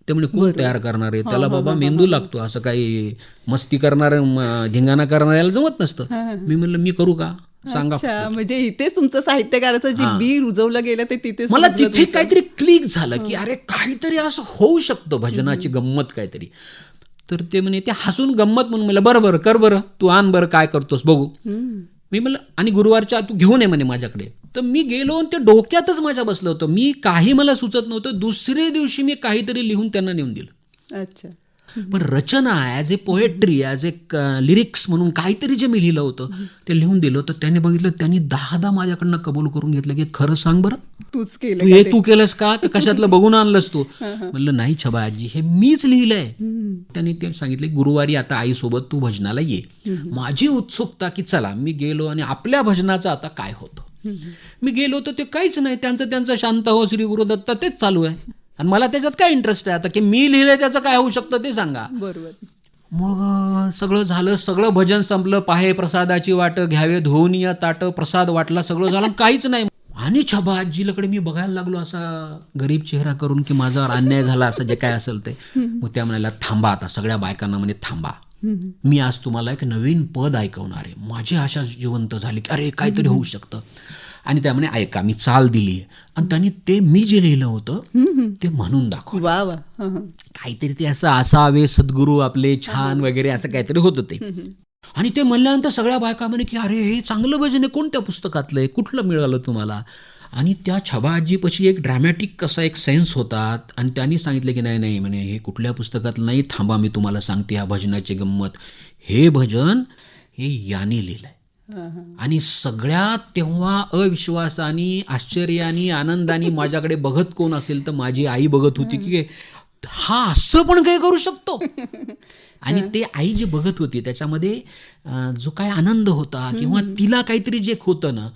Speaker 2: ते म्हणजे कोण तयार करणार आहे? त्याला बाबा मेंदू लागतो, असं काही मस्ती करणारं धिंगाणा करणाऱ्याला जमत नसतं. मी म्हणलं मी करू का, सांगा.
Speaker 1: म्हणजे इथेच तुमचं साहित्यकाराचं जे बी रुजवलं गेलं ते तिथे
Speaker 2: मला तिथे काहीतरी क्लिक झालं की अरे काहीतरी असं होऊ शकतं, भजनाची गंमत काहीतरी. तर ते म्हणे, ते हसून गंमत म्हणून मला, बरं बरं कर बरं, तू आण बरं काय करतोस बघू. मी म्हणलं, आणि गुरुवारच्या तू घेऊन ये म्हणे माझ्याकडे. तर मी गेलो आणि ते डोक्यातच माझ्या बसलं होतं. मी काही मला सुचत नव्हतं. दुसरे दिवशी मी काहीतरी लिहून त्यांना नेऊन दिलं.
Speaker 1: अच्छा.
Speaker 2: पण रचना ॲज ए पोएट्री, ॲज ए लिरिक्स म्हणून काहीतरी जे मी लिहिलं होतं ते लिहून दिलं. तर त्याने बघितलं, त्यांनी 10 माझ्याकडनं कबूल करून घेतलं की खरं सांग बरं,
Speaker 1: तूच केलं
Speaker 2: हे तू केलंस का, तर कशातलं बघून आणलंस तू? म्हणलं नाही छबा आजी, हे मीच लिहिलंय. त्यांनी ते सांगितलं, गुरुवारी आता आईसोबत तू भजनाला ये. माझी उत्सुकता की चला, मी गेलो आणि आपल्या भजनाचं आता काय होतं. मी गेलो तर ते काहीच नाही, त्यांचं शांत हो श्री गुरुदत्ता तेच चालू आहे. आणि मला त्याच्यात काय इंटरेस्ट आहे आता, की मी लिहिलंय त्याचं काय होऊ शकतं ते सांगा.
Speaker 1: बरोबर.
Speaker 2: मग सगळं झालं, सगळं भजन संपलं. पाहे प्रसादाची वाट घ्यावे, धुवून या ताट, प्रसाद वाटला, सगळं झालं, काहीच नाही. आणि छबा आजीकडे मी बघायला लागलो असा गरीब चेहरा करून, की माझ्यावर अन्याय झाला असं जे काय असेल ते. मग त्या म्हणाल्या, थांबा आता, सगळ्या बायकांना म्हणे थांबा, मी आज तुम्हाला एक नवीन पद ऐकवणार आहे. माझी आशा जिवंत झाली की अरे काहीतरी होऊ शकतं. आणि त्यामुळे ऐका, मी चाल दिली आणि त्यांनी ते मी जे लिहिलं होतं ते म्हणून दाखवलं.
Speaker 1: वा वा.
Speaker 2: काहीतरी ते असं असावे सद्गुरू आपले छान वगैरे असं काहीतरी होतं ते. आणि ते म्हणल्यानंतर सगळ्या बायका म्हणे की अरे हे चांगलं भजन आहे, कोणत्या पुस्तकातलं आहे, कुठलं मिळालं तुम्हाला? आणि त्या छबा आजीपाशी एक ड्रॅमॅटिक असा एक सेन्स होता. आणि त्यांनी सांगितलं की नाही म्हणे, हे कुठल्या पुस्तकातलं नाही, थांबा मी तुम्हाला सांगते ह्या भजनाची गंमत. हे भजन हे याने लिहिलंय. आणि सगळ्यात तेव्हा अविश्वासाने, आश्चर्याने, आनंदाने माझ्याकडे बघत कोण असेल तर माझी आई बघत होती की हा असं पण काय करू शकतो. आणि ते आई जी बघत होती त्याच्यामध्ये जो काय आनंद होता किंवा तिला काहीतरी जे होतं ना,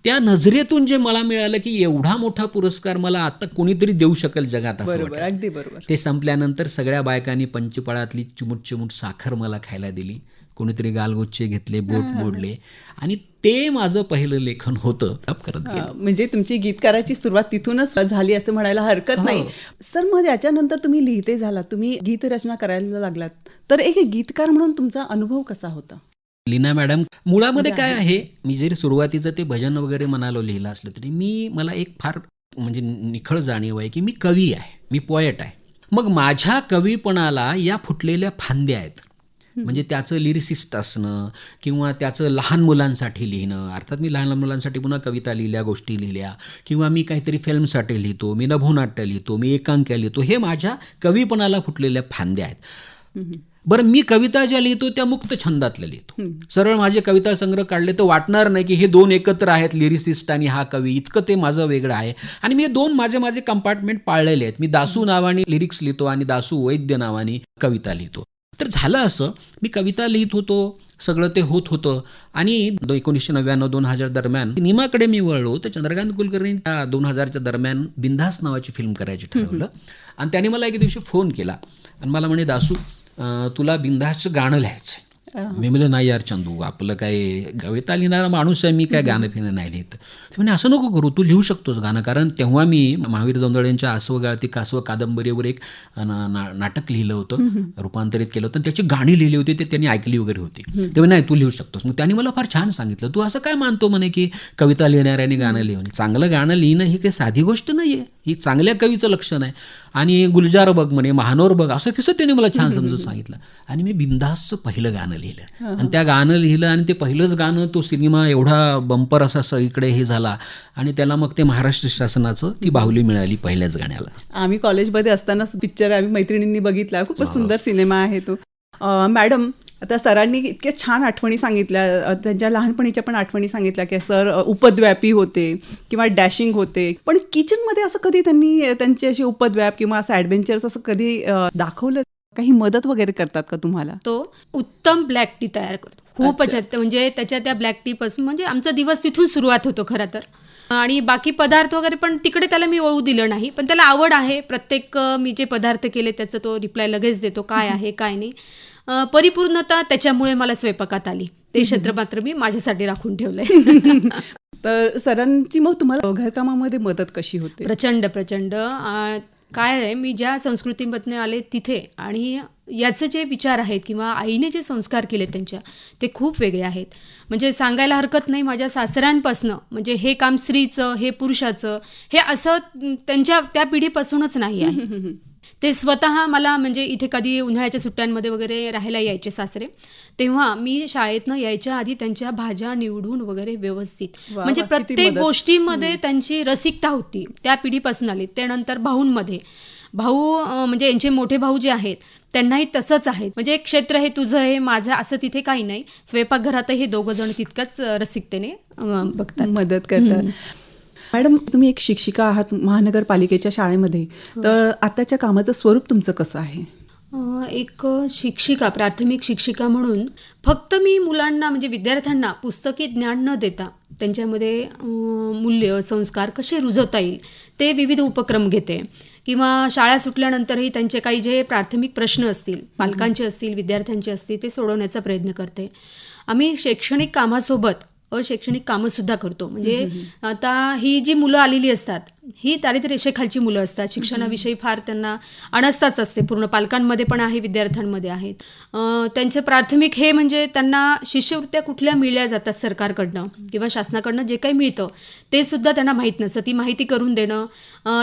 Speaker 2: त्या नजरेतून जे मला मिळालं की एवढा मोठा पुरस्कार मला आता कोणीतरी देऊ शकेल जगात असं वाटलं.
Speaker 1: अगदी बरोबर.
Speaker 2: ते संपल्यानंतर सगळ्या बायकांनी पंचपळातली चिमुट साखर मला खायला दिली. कोणीतरी गालगोच्चे घेतले, बोट मोडले. आणि ते माझं पहिलं लेखन होतं. करत
Speaker 1: म्हणजे तुमची गीतकाराची सुरुवात तिथूनच झाली असं म्हणायला हरकत नाही. सर, मग याच्यानंतर तुम्ही लिहिते झालात, तुम्ही गीतरचना करायला लागलात, तर एक गीतकार म्हणून तुमचा अनुभव कसा होता?
Speaker 2: लीना मॅडम, मुळामध्ये काय आहे, मी जरी सुरुवातीचं ते भजन वगैरे म्हणालो लिहिलं असलं तरी मला एक फार म्हणजे निखळ जाणीव आहे की मी कवी आहे, मी पोएट आहे. मग माझ्या कवीपणाला या फुटलेल्या फांद्या आहेत. म्हणजे त्याचं लिरिसिस्ट असणं किंवा त्याचं लहान मुलांसाठी लिहिणं, अर्थात मी लहान मुलांसाठी पुन्हा कविता लिहिल्या, गोष्टी लिहिल्या, किंवा मी काहीतरी फिल्मसाठी लिहितो, मी नभोनाट्य लिहितो, मी एकांक्या लिहितो, हे माझ्या कवीपणाला फुटलेल्या फांद्या आहेत. बरं, मी कविता ज्या लिहितो त्या मुक्त छंदातल्या लिहितो. सरळ माझे कविता संग्रह काढले तर वाटणार नाही की हे दोन एकत्र आहेत, लिरिसिस्ट आणि हा कवी, इतकं ते माझं वेगळं आहे. आणि मी हे दोन माझे कंपार्टमेंट पाळलेले आहेत. मी दासू नावाने लिरिक्स लिहितो आणि दासू वैद्य नावाने कविता लिहितो. तर झालं असं, मी कविता लिहित होतो, सगळं ते होत होतं. आणि 1999-2000 दरम्यान निमाकडे मी वळलो तर चंद्रकांत कुलकर्णी 2000च्या दरम्यान बिंदास नावाची फिल्म करायची ठरवलं. आणि त्याने मला एक दिवशी फोन केला आणि मला म्हणे, दासू तुला बिंदासचं गाणं लिहायचं आहे. मी म्हणलं नाही यार चंदू, आपलं काय कविता लिहिणारा माणूस आहे, मी काय गाणं फिणं नाही लिहित. ते म्हणे असं नको करू, तू लिहू शकतोस गाणं. कारण तेव्हा मी महावीर जोंधळे यांच्या आसवगाळती कासव कादंबरीवर एक नाटक लिहिलं होतं, रूपांतरित केलं होतं, त्याची गाणी लिहिली होती, ते त्यांनी ऐकली वगैरे होती. तेव्हा नाही तू लिहू शकतोस. मग त्यांनी मला फार छान सांगितलं, तू असं काय मानतो म्हणे की कविता लिहिणाऱ्याने गाणं लिहिणं. चांगलं गाणं लिहिणं ही काही साधी गोष्ट नाही आहे, ही चांगल्या कवीचं लक्षण आहे. आणि गुलजार बघ म्हणे, महानोर बघ, असं फिसं त्याने मला छान समजून सांगितलं. आणि मी बिंदासचं पहिलं गाणं लिहिलं, आणि त्या गाणं लिहिलं, आणि ते पहिलंच गाणं, तो सिनेमा एवढा बंपर असा सगळीकडे हे झाला, आणि त्याला मग ते महाराष्ट्र शासनाचं ती बाहुली मिळाली पहिल्याच गाण्याला.
Speaker 1: आम्ही कॉलेजमध्ये असताना पिक्चर आम्ही मैत्रिणींनी बघितला, खूपच सुंदर सिनेमा आहे तो. मॅडम, आता सरांनी इतक्या छान आठवणी सांगितल्या, त्यांच्या लहानपणीच्या पण आठवणी सांगितल्या की सर उपद्व्यापी होते किंवा डॅशिंग होते, पण किचनमध्ये असं कधी त्यांनी त्यांची अशी उपद्व्याप किंवा असं ॲडव्हेंचर्स असं कधी दाखवलं? काही मदत वगैरे करतात का तुम्हाला?
Speaker 3: तो उत्तम ब्लॅक टी तयार करतो, खूपच म्हणजे त्याच्या त्या ब्लॅक टी पासून म्हणजे आमचा दिवस तिथून सुरुवात होतो खरं तर. आणि बाकी पदार्थ वगैरे पण तिकडे त्याला मी वळू दिलं नाही, पण त्याला आवड आहे. प्रत्येक मी जे पदार्थ केले त्याचं तो रिप्लाय लगेच देतो, काय आहे काय नाही. परिपूर्णता त्याच्यामुळे मला स्वयंपाकात आली, ते क्षेत्र मात्र मी माझ्यासाठी राखून ठेवलंय.
Speaker 1: तर सरांची मग तुम्हाला घरकामामध्ये मदत कशी होते?
Speaker 3: प्रचंड प्रचंड. काय आहे, मी ज्या संस्कृतीमधनं आले तिथे, आणि याचे जे विचार आहेत किंवा आईने जे संस्कार केले त्यांच्या, ते खूप वेगळे आहेत. म्हणजे सांगायला हरकत नाही, माझ्या सासऱ्यांपासनं म्हणजे हे काम स्त्रीचं, हे पुरुषाचं, हे असं त्यांच्या त्या पिढीपासूनच नाही आहे. ते स्वतः मला म्हणजे इथे कधी उन्हाळ्याच्या सुट्ट्यांमध्ये वगैरे राहायला यायचे सासरे, तेव्हा मी शाळेतनं यायच्या आधी त्यांच्या भाज्या निवडून वगैरे व्यवस्थित, म्हणजे प्रत्येक गोष्टीमध्ये त्यांची रसिकता होती, त्या पिढीपासून आली. त्यानंतर भाऊंमध्ये, भाऊ म्हणजे यांचे मोठे भाऊ जे आहेत त्यांनाही तसंच आहे. म्हणजे एक क्षेत्र हे तुझं आहे माझं असं तिथे काही नाही. स्वयंपाकघरातही हे दोघं जण तितकंच रसिकतेने बघतात,
Speaker 1: मदत करतात. मॅडम, तुम्ही एक शिक्षिका आहात महानगरपालिकेच्या शाळेमध्ये, तर आताच्या कामाचं स्वरूप तुमचं कसं आहे?
Speaker 3: एक शिक्षिका, प्राथमिक शिक्षिका म्हणून फक्त मी मुलांना म्हणजे विद्यार्थ्यांना पुस्तकी ज्ञान न देता त्यांच्यामध्ये मूल्य संस्कार कसे रुजवता येईल ते विविध उपक्रम घेते. किंवा शाळा सुटल्यानंतरही त्यांचे काही जे प्राथमिक प्रश्न असतील, पालकांचे असतील, विद्यार्थ्यांचे असतील, ते सोडवण्याचा प्रयत्न करते. आम्ही शैक्षणिक कामासोबत अशैक्षणिक कामंसुद्धा करतो. म्हणजे आता ही जी मुलं आलेली असतात ही दारिद्र्य रेषेखालची मुलं असतात. शिक्षणाविषयी फार त्यांना अनास्थाच असते, पूर्ण पालकांमध्ये पण आहे, विद्यार्थ्यांमध्ये आहेत. त्यांचे प्राथमिक हे म्हणजे त्यांना शिष्यवृत्त्या कुठल्या मिळल्या जातात सरकारकडनं किंवा शासनाकडनं, जे काही मिळतं ते सुद्धा त्यांना माहीत नसतं. ती माहिती करून देणं,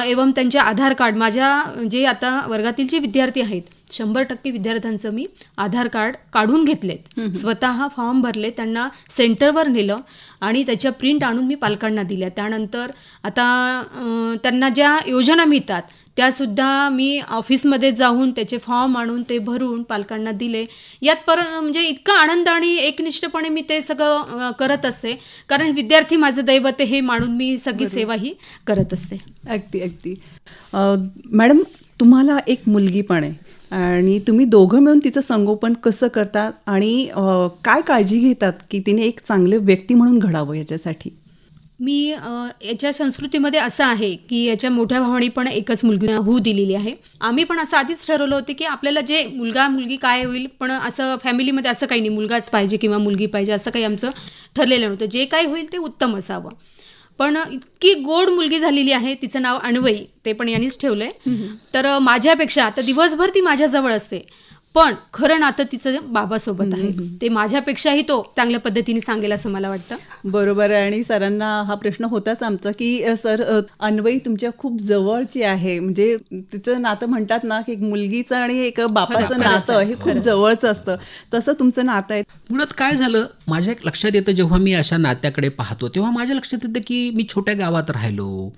Speaker 3: एवं त्यांचे आधार कार्ड, माझ्या जे आता वर्गातील जे विद्यार्थी आहेत 100% विद्यार्थ्यांचं मी आधार कार्ड काढून घेतलेत, स्वतः फॉर्म भरले, त्यांना सेंटरवर नेलं आणि त्याच्या प्रिंट आणून मी पालकांना दिल्या. त्यानंतर आता त्यांना ज्या योजना मिळतात त्यासुद्धा मी ऑफिसमध्ये जाऊन त्याचे फॉर्म आणून ते भरून पालकांना दिले. यात म्हणजे इतका आनंद आणि एकनिष्ठपणे मी ते सगळं करत असते, कारण विद्यार्थी माझं दैवत हे मानून मी सगळी सेवाही करत असते.
Speaker 1: अगदी अगदी. मॅडम, तुम्हाला एक मुलगी पण आहे आणि तुम्ही दोघं मिळून तिचं संगोपन कसं करतात आणि काय काळजी घेतात की तिने एक चांगले व्यक्ती म्हणून घडावं याच्यासाठी?
Speaker 3: मी याच्या संस्कृतीमध्ये असं आहे की याच्या मोठ्या भावानी पण एकच मुलगी होऊ दिलेली आहे. आम्ही पण असं आधीच ठरवलं होतं की आपल्याला जे मुलगा मुलगी काय होईल, पण असं फॅमिलीमध्ये असं काही नाही मुलगाच पाहिजे किंवा मुलगी पाहिजे असं काही आमचं ठरलेलं नव्हतं. जे काही होईल ते उत्तम असावं. पण इतकी गोड मुलगी झालेली आहे, तिचं नाव अन्वई, ते पण यांनीच ठेवलंय. तर माझ्यापेक्षा आता दिवसभर ती माझ्याजवळ असते, पण खरं नातं तिचं बाबासोबत आहे. ते माझ्यापेक्षाही तो चांगल्या पद्धतीने सांगेल असं मला वाटतं.
Speaker 1: बरोबर आहे. आणि सरांना हा प्रश्न होताच आमचा की सर, अन्वई तुमच्या खूप जवळची आहे, म्हणजे तिचं नातं म्हणतात ना की एक मुलगीचं आणि एक बापाचं नातं हे खूप जवळचं असतं, तसं तुमचं नातं आहे.
Speaker 2: मुळात काय झालं, माझ्या एक लक्षात येतं जेव्हा मी अशा नात्याकडे पाहतो तेव्हा माझ्या लक्षात येतं की मी छोट्या गावात राहिलो.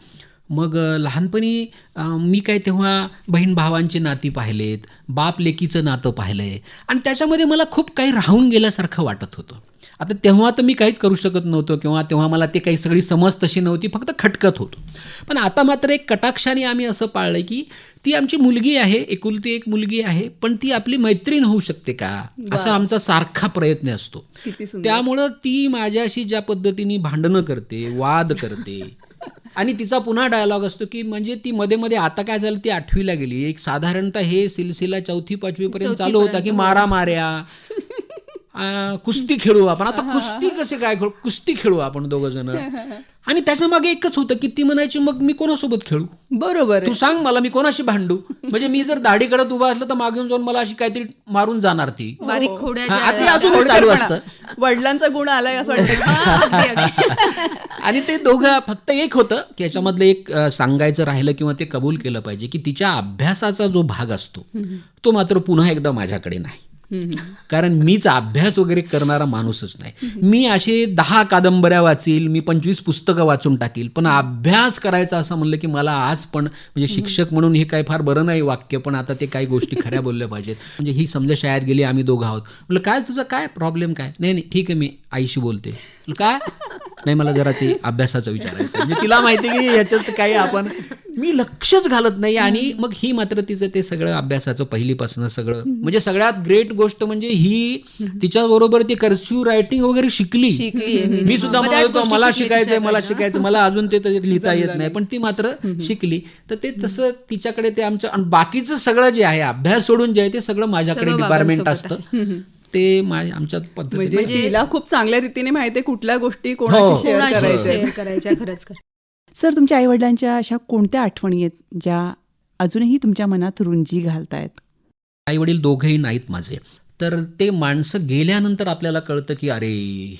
Speaker 2: मग लहानपणी मी काय तेव्हा बहीण भावांची नाती पाहिलेत, बाप लेकीचं नातं पाहिलं आहे, आणि त्याच्यामध्ये मला खूप काही राहून गेल्यासारखं वाटत होतं. आता तेव्हा तर मी काहीच करू शकत नव्हतो किंवा तेव्हा मला ते काही सगळी समज तशी नव्हती, फक्त खटकत होतो. पण आता मात्र एक कटाक्षाने आम्ही असं पाळलं की ती आमची मुलगी आहे, एकुलती एक मुलगी आहे, पण ती आपली मैत्रीण होऊ शकते का, असा आमचा सारखा प्रयत्न असतो. त्यामुळं ती माझ्याशी ज्या पद्धतीने भांडणं करते, वाद करते, आणि तिचा पुन्हा डायलॉग असतो की म्हणजे ती मध्ये मध्ये, आता काय झालं, ती 8वीला गेली, एक साधारणतः हे सिलसिला 4वी 5वी पर्यंत चालू होता की मारा मार्या, कुस्ती खेळू आपण. आता कुस्ती कसे काय खेळू, कुस्ती खेळू आपण दोघं जण. आणि त्याच्या मागे एकच होतं की ती म्हणायची मग मी कोणासोबत खेळू,
Speaker 1: बरोबर
Speaker 2: तू सांग मला, मी कोणाशी भांडू. म्हणजे मी जर दाढी करत उभा असलं तर मागून जाऊन मला अशी काहीतरी मारून जाणार ती.
Speaker 3: बारीक खोड्या
Speaker 2: हा, ते अजून चालू असतं.
Speaker 1: वडिलांचा गुण आलाय असं वाटतं.
Speaker 2: आणि ते दोघं फक्त एक होतं की याच्यामधलं एक सांगायचं राहिलं किंवा ते कबूल केलं पाहिजे की तिच्या अभ्यासाचा जो भाग असतो तो मात्र पुन्हा एकदा माझ्याकडे नाही. कारण मीच अभ्यास वगैरे करणारा माणूसच नाही. मी असे 10 कादंबऱ्या वाचील, मी 25 पुस्तकं वाचून टाकील, पण अभ्यास करायचा असं म्हणलं की मला आज पण, म्हणजे शिक्षक म्हणून हे काही फार बरं नाही वाक्य, पण आता ते काही गोष्टी खऱ्या बोलल्या पाहिजेत. म्हणजे ही समजा शाळेत गेली, आम्ही दोघं आहोत, म्हणलं काय तुझं काय प्रॉब्लेम काय, नाही नाही ठीक आहे मी आईशी बोलते. काय नाही, मला जरा ते अभ्यासाचं विचारायचं. म्हणजे तिला माहिती की ह्याच्यात काही आपण, मी लक्षच घालत नाही. आणि मग ही मात्र तिचं ते सगळं अभ्यासाचं पहिलीपासून सगळं, म्हणजे सगळ्यात ग्रेट गोष्ट म्हणजे ही तिच्याबरोबर ती कर्सिव्ह रायटिंग वगैरे शिकली. मी सुद्धा म्हणतो मला शिकायचंय, मला शिकायचं, मला अजून ते लिहिता येत नाही, पण ती मात्र शिकली. तर ते तसं तिच्याकडे ते आमचं, आणि बाकीचं सगळं जे आहे अभ्यास सोडून जे आहे ते सगळं माझ्याकडे डिपार्टमेंट असतं. ते आमच्यात पद्धती.
Speaker 1: म्हणजे तिला खूप चांगल्या रीतीने माहिती आहे कुठल्या गोष्टी कोणाशी शेअर
Speaker 3: करायच्या. खरंच.
Speaker 1: सर, तुमच्या आई वडिलांच्या अशा कोणत्या आठवणी आहेत ज्या अजूनही तुमच्या मनात रुंजी घालतायत?
Speaker 2: आई वडील दोघेही नाहीत माझे. तर ते माणसं गेल्यानंतर आपल्याला कळतं की अरे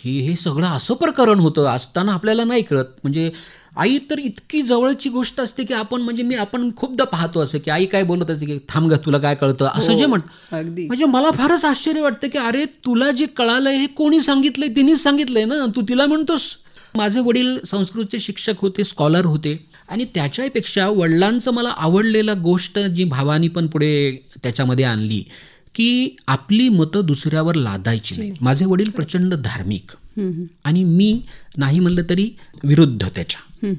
Speaker 2: हे सगळं असं प्रकरण होतं, असताना आपल्याला नाही कळत. म्हणजे आई तर इतकी जवळची गोष्ट असते की आपण खूपदा पाहतो असं की आई काय बोलत असते की थांब ग तुला काय कळतं, असं जे
Speaker 1: अगदी.
Speaker 2: म्हणजे मला फारच आश्चर्य वाटतं की अरे तुला जे कळालंय हे कोणी सांगितलंय, तिनेच सांगितलंय ना, तू तिला म्हणतोस. माझे वडील संस्कृतचे शिक्षक होते, स्कॉलर होते. आणि त्याच्यापेक्षा वडिलांचं मला आवडलेलं गोष्ट जी भावानी पण पुढे त्याच्यामध्ये आणली की आपली मतं दुसऱ्यावर लादायची नाही. माझे वडील प्रचंड धार्मिक आणि मी नाही म्हणलं तरी विरुद्ध त्याच्या.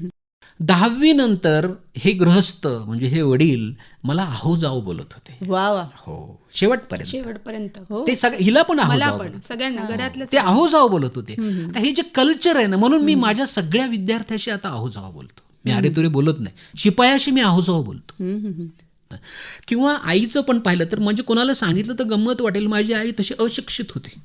Speaker 2: 10वी नंतर हे गृहस्थ म्हणजे हे वडील मला आहो जाओ बोलत होते.
Speaker 1: वा वा.
Speaker 2: हो, शेवटपर्यंत.
Speaker 3: हो.
Speaker 2: ते हिला पण आहो
Speaker 3: मला
Speaker 2: जाओ
Speaker 3: पण, सगळ्यांना घरातलं
Speaker 2: ते आहो जाओ बोलत होते. आता हे जे कल्चर आहे ना, म्हणून मी माझ्या सगळ्या विद्यार्थ्याशी आता आहो जाओ बोलतो. मी अरे तुरे बोलत नाही, शिपायाशी मी आहो जाओ बोलतो. किंवा आईचं पण पाहिलं तर म्हणजे कोणाला सांगितलं तर गंमत वाटेल, माझी आई तशी अशिक्षित होती,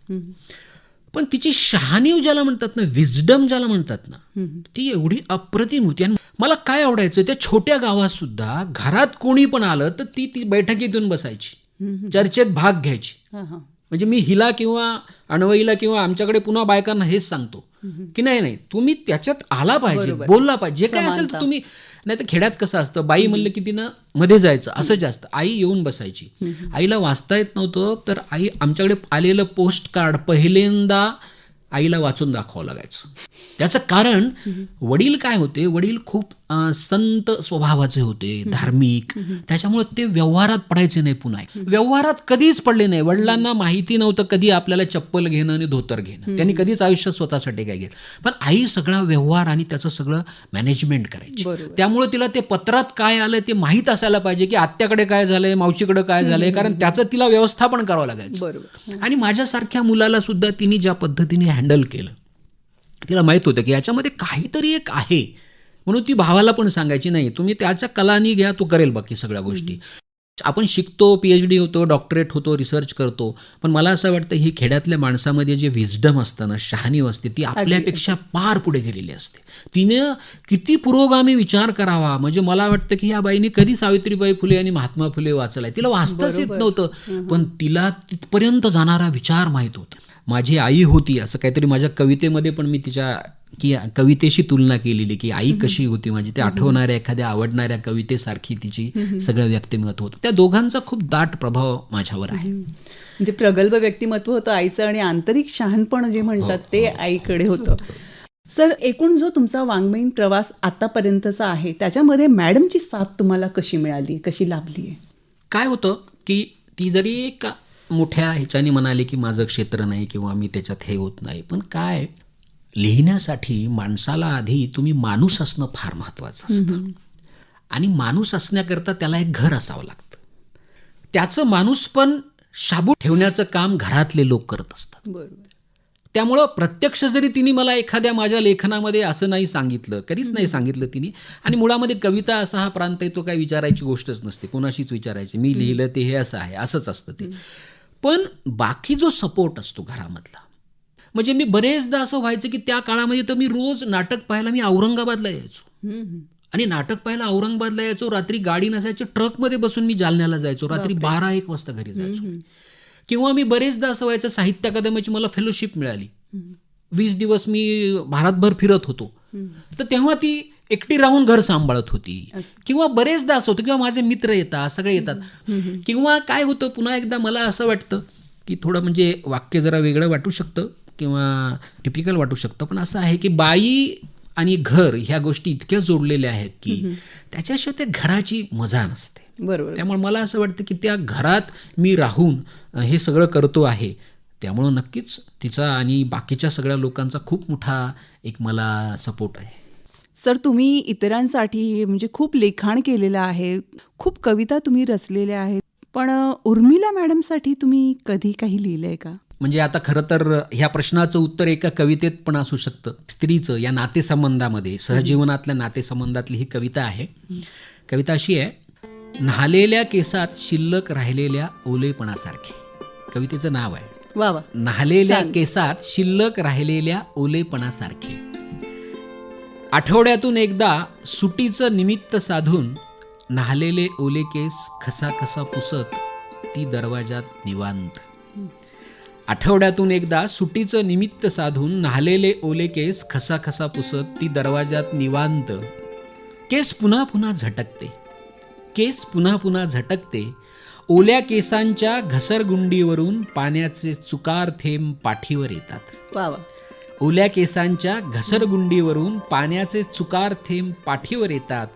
Speaker 2: पण तिची शहाणीव ज्याला म्हणतात ना, विजडम ज्याला म्हणतात ना, ती एवढी अप्रतिम होती. आणि मला काय आवडायचं, त्या छोट्या गावात सुद्धा घरात कोणी पण आलं तर ती बैठकीत येऊन बसायची, चर्चेत भाग घ्यायची. म्हणजे मी हिला किंवा अण्वईला किंवा आमच्याकडे पुन्हा बायकांना हेच सांगतो की नाही तुम्ही त्याच्यात आला पाहिजे, बोलला पाहिजे, जे काय असेल तर तुम्ही. नाही तर खेड्यात कसं असतं, बाई म्हणलं की तिनं मध्ये जायचं, असं जास्त. आई येऊन बसायची. आईला वाचता येत नव्हतं तर आई आमच्याकडे आलेलं पोस्ट कार्ड पहिल्यांदा आईला वाचून दाखवावं लागायचं. त्याचं कारण वडील काय होते, वडील खूप संत स्वभावाचे होते, धार्मिक. त्याच्यामुळे ते व्यवहारात पडायचे नाही. पुन्हा व्यवहारात कधीच पडले नाही. वडिलांना माहिती नव्हतं कधी आपल्याला चप्पल घेणं आणि धोतर घेणं, त्यांनी कधीच आयुष्यात स्वतःसाठी काय घेतलं. पण आई सगळा व्यवहार आणि त्याचं सगळं मॅनेजमेंट करायची. त्यामुळे तिला ते पत्रात काय आलं ते माहीत असायला पाहिजे की आत्याकडे काय झालंय, मावशीकडे काय झालंय, कारण त्याचं तिला व्यवस्थापन करावं लागायचं. आणि माझ्यासारख्या मुलाला सुद्धा तिने ज्या पद्धतीने हँडल केलं, तिला माहित होतं की याच्यामध्ये काहीतरी एक आहे. म्हणून ती भावाला पण सांगायची नाही तुम्ही त्याच्या कलानी घ्या, तो करेल बाकी सगळ्या गोष्टी. आपण शिकतो, PhD होतो, डॉक्टरेट होतो, रिसर्च करतो, पण मला असं वाटतं ही खेड्यातल्या माणसामध्ये जे विजडम असतं ना, शहाणीव असते, ती आपल्यापेक्षा पार पुढे गेलेली असते. तिने किती पुरोगामी विचार करावा. म्हणजे मला वाटतं की या बाईने कधी सावित्रीबाई फुले आणि महात्मा फुले वाचलाय, तिला वाचताच येत नव्हतं, पण तिला तिथपर्यंत जाणारा विचार माहीत होता. माझी आई होती असं काहीतरी माझ्या कवितेमध्ये पण मी तिच्या कवितेशी तुलना केलेली की आई कशी होती माझी, ते आठवणाऱ्या एखाद्या आवडणाऱ्या कवितेसारखी तिची सगळं व्यक्तिमत्व होतं. त्या दोघांचा खूप दाट प्रभाव माझ्यावर आहे.
Speaker 1: म्हणजे प्रगल्भ व्यक्तिमत्व होतं आईचं आणि आंतरिक शहाणपण जे म्हणतात ते आईकडे होतं. सर, एकूण जो तुमचा वाङ्मयीन प्रवास आतापर्यंतचा आहे त्याच्यामध्ये मॅडमची साथ तुम्हाला कशी मिळाली, कशी लाभली आहे?
Speaker 2: काय होतं की ती जरी एक मोठ्या ह्याच्याने म्हणाली की माझं क्षेत्र नाही किंवा मी त्याच्यात हे होत नाही, पण काय लिहिण्यासाठी माणसाला आधी तुम्ही माणूस असणं फार महत्त्वाचं असतं. आणि माणूस असण्याकरता त्याला एक घर असावं लागतं. त्याचं माणूस पण शाबूत ठेवण्याचं काम घरातले लोक करत असतात.
Speaker 1: बरोबर.
Speaker 2: त्यामुळं प्रत्यक्ष जरी तिने मला एखाद्या माझ्या लेखनामध्ये असं नाही सांगितलं, कधीच नाही सांगितलं तिने. आणि मुळामध्ये कविता असा हा प्रांत आहे, तो काय विचारायची गोष्टच नसते, कोणाशीच विचारायची, मी लिहिलं ते हे असं आहे, असंच असतं ते. पण बाकी जो सपोर्ट असतो घरामधला, म्हणजे मी बरेचदा असं व्हायचं की त्या काळामध्ये तर मी रोज नाटक पाहायला मी औरंगाबादला यायचो आणि नाटक पाहायला औरंगाबादला यायचो. रात्री गाडी नसायची, ट्रकमध्ये बसून मी जालन्याला जायचो, रात्री 12-1 वाजता घरी जायचो. किंवा मी बरेचदा असं व्हायचं, साहित्य अकादमीची मला फेलोशिप मिळाली, 20 दिवस मी भारतभर फिरत होतो, तर तेव्हा ती एकटी राहून घर सांभाळत होती. किंवा बरेचदा असं होतं, किंवा माझे मित्र येतात, सगळे येतात. किंवा काय होतं, पुन्हा एकदा मला असं वाटतं की थोडं म्हणजे वाक्य जरा वेगळं वाटू शकतं किंवा टिपिकल वाटू शकतं, पण असं आहे की बाई आणि घर ह्या गोष्टी इतक्या जोडलेल्या आहेत की त्याच्याशिवाय त्या घराची मजा नसते.
Speaker 1: बरोबर.
Speaker 2: त्यामुळे मला असं वाटतं की त्या घरात मी राहून हे सगळं करतो आहे, त्यामुळं नक्कीच तिचा आणि बाकीच्या सगळ्या लोकांचा खूप मोठा एक मला सपोर्ट आहे.
Speaker 1: सर, तुम्ही इतरांसाठी म्हणजे खूप लिखाण केलेलं आहे, खूप कविता तुम्ही रचलेल्या आहेत, पण उर्मिला मॅडमसाठी तुम्ही कधी काही लिहिलंय का?
Speaker 2: म्हणजे आता खरं तर ह्या प्रश्नाचं उत्तर एका कवितेत पण असू शकतं. स्त्रीचं या नातेसंबंधामध्ये, सहजीवनातल्या नातेसंबंधातली ही कविता आहे. कविता अशी आहे, न्हालेल्या केसात शिल्लक राहिलेल्या ओलेपणासारखे. कवितेचं नाव आहे.
Speaker 1: वा वा.
Speaker 2: न्हालेल्या केसात शिल्लक राहिलेल्या ओलेपणासारखे. आठवड्यातून एकदा सुटीचं निमित्त साधून न्हालेले ओले केस खसाखसा पुसत ती दरवाजात निवांत. आठवड्यातून एकदा सुटीचं निमित्त साधून न्हालेले ओले केस खसाखसा पुसत ती दरवाजात निवांत. केस पुन्हा पुन्हा झटकते, केस पुन्हा पुन्हा झटकते. ओल्या केसांच्या घसरगुंडीवरून पाण्याचे चुकार थेंब पाठीवर येतात.
Speaker 1: वा वा.
Speaker 2: ओल्या केसांच्या घसरगुंडीवरून पाण्याचे चुकार थेंब पाठीवर येतात.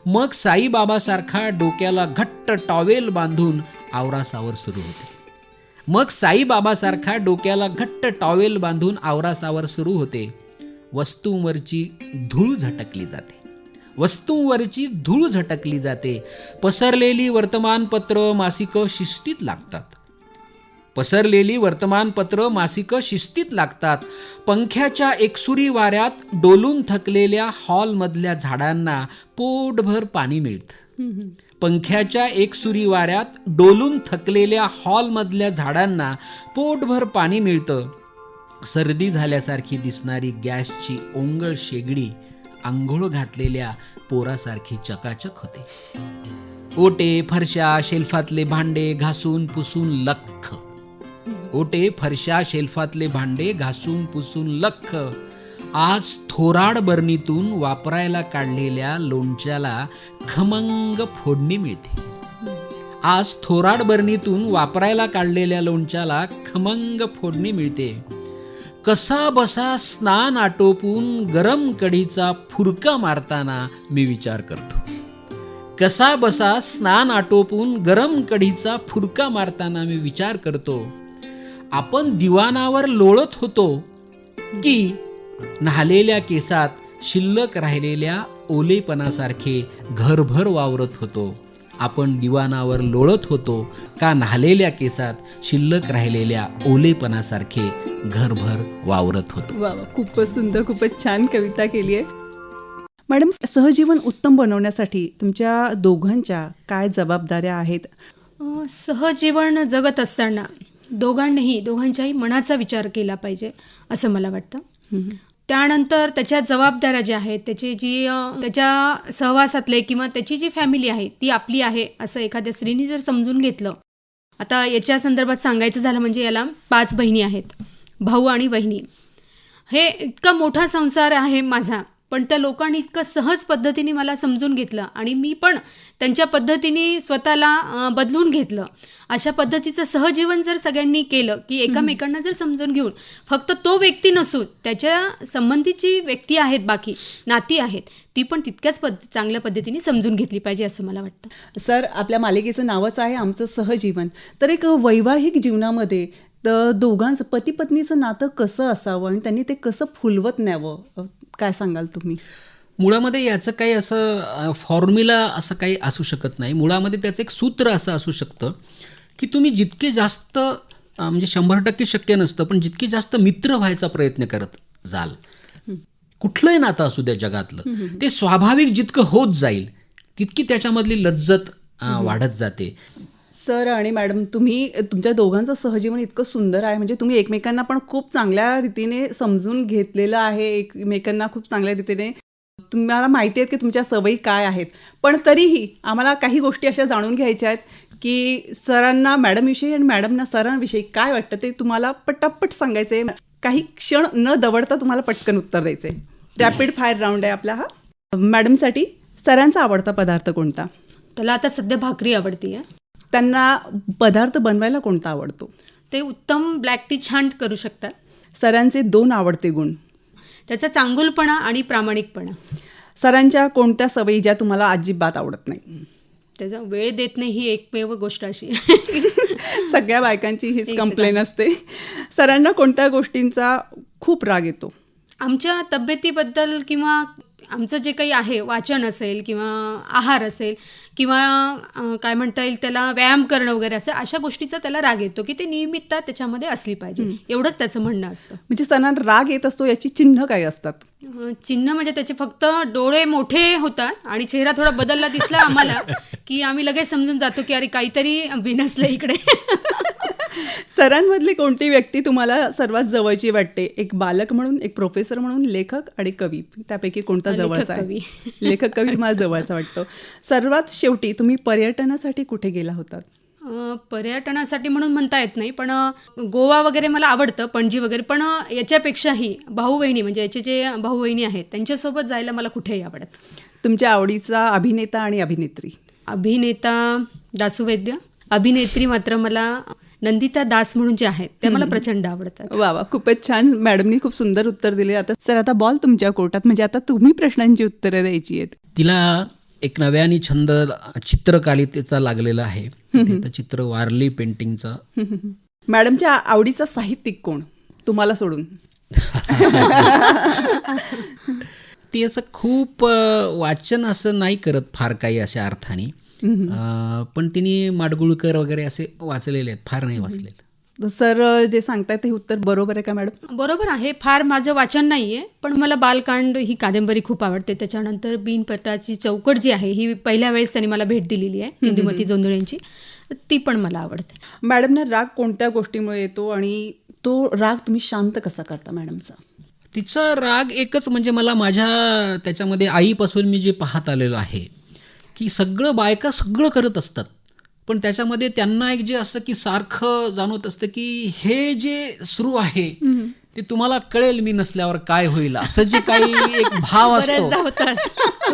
Speaker 2: मग साईबाबासारखा डोक्याला घट्ट टॉवेल बांधून आवरासावर सुरू होते. मग साईबाबासारखा डोक्याला घट्ट टॉवेल बांधून आवरासावर सुरू होते. वस्तूंवरची धूळ झटकली जाते, वस्तूंवरची धूळ झटकली जाते. पसरलेली वर्तमानपत्र मासिकं शिस्तीत लागतात, पसरलेली वर्तमानपत्र मासिकं शिस्तीत लागतात. पंख्याच्या एकसुरी वाऱ्यात डोलून थकलेल्या हॉलमधल्या झाडांना पोटभर पाणी मिळतं. पंख्याच्या एकसुरी वाऱ्यात डोलून थकलेल्या हॉलमधल्या झाडांना पोटभर पाणी मिळतं. सर्दी झाल्यासारखी दिसणारी गॅसची ओंगळ शेगडी आंघोळ घातलेल्या पोरासारखी चकाचक होते. ओटे फरशा शेल्फातले भांडे घासून पुसून लख्ख. ओटे फरशा शेल्फातले भांडे घासून पुसून लख्ख. आज थोराड बरणीतून वापरायला काढलेल्या लोणच्याला खमंग फोडणी मिळते. आज थोराड बरणीतून वापरायला काढलेल्या लोणच्याला खमंग फोडणी मिळते. कसा बसा स्नान आटोपून गरम कढीचा फुरका मारताना मी विचार करतो. कसा बसा स्नान आटोपून गरम कढीचा फुरका मारताना मी विचार करतो. आपण दिवाणावर लोळत होतो की न्हालेल्या केसात शिल्लक राहिलेल्या ओलेपणासारखे घरभर वावरत होतो. आपण दिवाणावर लोळत होतो का न्हालेल्या केसात शिल्लक राहिलेल्या ओलेपणासारखे घरभर वावरत होतो.
Speaker 1: वा वा. खूपच सुंदर, खूपच छान कविता केली आहे. मॅडम, सहजीवन उत्तम बनवण्यासाठी तुमच्या दोघांच्या काय जबाबदाऱ्या आहेत?
Speaker 3: सहजीवन जगत असताना दोघांच्याही मनाचा विचार केला पाहिजे असं मला वाटतं. त्यानंतर त्याच्या जबाबदाऱ्या ज्या आहेत, त्याच्या सहवासातले किंवा त्याची जी फॅमिली आहे ती आपली आहे असं एखाद्या स्त्रीने जर समजून घेतलं. आता याच्या संदर्भात सांगायचं झालं म्हणजे याला 5 बहिणी आहेत, भाऊ आणि वहिनी. हे इतका मोठा संसार आहे माझा, पण त्या लोकांनी इतकं सहज पद्धतीने मला समजून घेतलं आणि मी पण त्यांच्या पद्धतीने स्वतःला बदलून घेतलं. अशा पद्धतीचं सहजीवन जर सगळ्यांनी केलं की एकामेकांना जर समजून घेऊन, फक्त तो व्यक्ती नसून त्याच्या संबंधीची व्यक्ती आहेत, बाकी नाती आहेत, ती पण तितक्याच चांगल्या पद्धतीने समजून घेतली पाहिजे असं मला वाटतं.
Speaker 1: सर, आपल्या मालिकेचं नावच आहे आमचं सहजीवन. तर एक वैवाहिक जीवनामध्ये तर दोघांचं पती पत्नीचं नातं कसं असावं आणि त्यांनी ते कसं फुलवत न्यावं, काय सांगाल तुम्ही?
Speaker 2: मुळामध्ये याचं काही असं फॉर्म्युला असं काही असू शकत नाही. मुळामध्ये त्याचं एक सूत्र असं असू शकतं की तुम्ही जितके जास्त म्हणजे 100% शक्य नसतं, पण जितके जास्त मित्र व्हायचा प्रयत्न करत जाल, कुठलंही नातं असू द्या जगातलं, ते स्वाभाविक जितकं होत जाईल तितकी त्याच्यामधली लज्जत वाढत जाते.
Speaker 1: सर आणि मॅडम, तुम्ही तुमच्या दोघांचं सहजीवन इतकं सुंदर आहे, म्हणजे तुम्ही एकमेकांना पण खूप चांगल्या रीतीने समजून घेतलेलं आहे, एकमेकांना खूप चांगल्या रीतीने तुम्हाला माहिती आहेत की तुमच्या सवयी काय आहेत. पण तरीही आम्हाला काही गोष्टी अशा जाणून घ्यायच्या आहेत की सरांना मॅडमविषयी आणि मॅडमना सरांविषयी काय वाटतं ते तुम्हाला पटापट सांगायचं आहे. काही क्षण न दवडता तुम्हाला पटकन उत्तर द्यायचं आहे. रॅपिड फायर राऊंड आहे आपला हा. मॅडमसाठी सरांचा आवडता पदार्थ कोणता?
Speaker 3: त्याला आता सध्या भाकरी आवडती आहे.
Speaker 1: त्यांना पदार्थ बनवायला कोणता आवडतो?
Speaker 3: ते उत्तम ब्लॅक टी छान करू शकतात.
Speaker 1: सरांचे 2 आवडते गुण?
Speaker 3: त्याचा चांगुलपणा आणि प्रामाणिकपणा.
Speaker 1: सरांच्या कोणत्या सवयी ज्या तुम्हाला अजिबात आवडत नाही?
Speaker 3: त्याचा वेळ देत नाही ही एकमेव गोष्ट अशी.
Speaker 1: सगळ्या बायकांची हीच कंप्लेन असते. सरांना कोणत्या गोष्टींचा खूप राग येतो?
Speaker 3: आमच्या तब्येतीबद्दल किंवा आमचं जे काही आहे, वाचन असेल किंवा आहार असेल किंवा काय म्हणता येईल त्याला व्यायाम करणं वगैरे असेल, अशा गोष्टीचा त्याला राग येतो की ते नियमितता त्याच्यामध्ये असली पाहिजे. एवढंच त्याचं म्हणणं असतं.
Speaker 1: म्हणजे सरांना राग येत असतो याची चिन्ह काय असतात?
Speaker 3: चिन्ह म्हणजे त्याचे फक्त डोळे मोठे होतात आणि चेहरा थोडा बदलला दिसला आम्हाला की आम्ही लगेच समजून जातो की अरे काहीतरी बिनसलं इकडे.
Speaker 1: सरांमधली कोणती व्यक्ती तुम्हाला सर्वात जवळची वाटते? एक बालक म्हणून, एक प्रोफेसर म्हणून, लेखक आणि कवी, त्यापैकी कोणता जवळचा आहे? लेखक कवी मला जवळचा वाटतो. सर्वात शेवटी तुम्ही पर्यटनासाठी कुठे गेला होतात?
Speaker 3: पर्यटनासाठी म्हणून म्हणता येत नाही, पण गोवा वगैरे मला आवडतं, पणजी वगैरे. पण याच्यापेक्षाही भाऊ बहिणी, म्हणजे याचे जे भाऊ बहिणी आहेत त्यांच्यासोबत जायला मला कुठेही आवडत.
Speaker 1: तुमच्या आवडीचा अभिनेता आणि अभिनेत्री?
Speaker 3: अभिनेता दासू वैद्य. अभिनेत्री मात्र मला नंदिता दास म्हणून जे आहेत त्या मला प्रचंड आवडतात.
Speaker 1: वा वा, खूपच छान. मॅडमनी खूप सुंदर उत्तर दिले. आता सर, आता बॉल तुमच्या कोर्टात, म्हणजे आता तुम्ही प्रश्नांची उत्तरं द्यायची आहेत.
Speaker 2: तिला एक नव्याने छंद चित्रकलेचा लागलेला आहे. तिथं चित्र, वारली पेंटिंगचा.
Speaker 1: मॅडमच्या आवडीचा साहित्यिक कोण तुम्हाला सोडून?
Speaker 2: ती असं खूप वाचन असं नाही करत फार काही अशा अर्थाने, पण तिने माडगुळकर वगैरे असे वाचलेले आहेत, फार नाही वाचलेत.
Speaker 1: सर जे सांगताय ते उत्तर बरोबर आहे का मॅडम?
Speaker 3: बरोबर आहे. फार माझं वाचन नाही आहे, पण मला बालकांड ही कादंबरी खूप आवडते. त्याच्यानंतर बिनपटाची चौकट जी आहे ही पहिल्या वेळेस त्यांनी मला भेट दिलेली आहे, इंदुमती जोंधळेंची, ती पण मला आवडते.
Speaker 1: मॅडमना राग कोणत्या गोष्टीमुळे येतो आणि तो राग तुम्ही शांत कसा करता मॅडमचा?
Speaker 2: तिचा राग एकच, म्हणजे मला माझ्या त्याच्यामध्ये आईपासून मी जे पाहत आलेलो आहे की सगळं बायका सगळं करत असतात, पण त्याच्यामध्ये त्यांना एक जे असतं की सारखं जाणवत असतं की हे जे सुरू आहे ते तुम्हाला कळेल मी नसल्यावर काय होईल, असं जे काही एक भाव असतो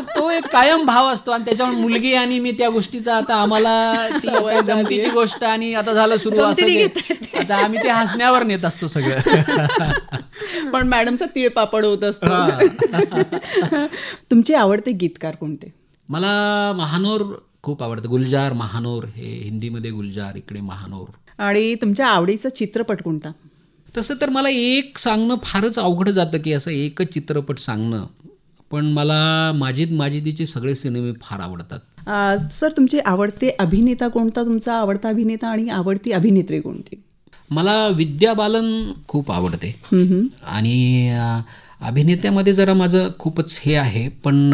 Speaker 2: तो एक कायम भाव असतो. आणि त्याच्यामुळे मुलगी आणि मी त्या गोष्टीचा आता आम्हाला गमतीची गोष्ट आणि आता झालं सुरू, असं आता आम्ही ते हसण्यावर नेत असतो सगळं.
Speaker 1: पण मॅडमचा तिळपापड होत असतो. तुमचे आवडते गीतकार कोणते?
Speaker 2: मला महानोर खूप आवडतं. गुलजार महानोर, हे हिंदीमध्ये गुलजार, इकडे महानोर.
Speaker 1: आणि तुमच्या आवडीचा चित्रपट कोणता?
Speaker 2: तसं तर मला एक सांगणं फारच अवघड जातं की असं एकच चित्रपट सांगणं, पण मला माजिदीचे सगळे सिनेमे फार आवडतात.
Speaker 1: सर, तुमचे आवडते अभिनेता कोणता? तुमचा आवडता अभिनेता आणि आवडती अभिनेत्री कोणती?
Speaker 2: मला विद्या बालन खूप आवडते. आणि अभिनेत्यामध्ये जरा माझं खूपच हे आहे, पण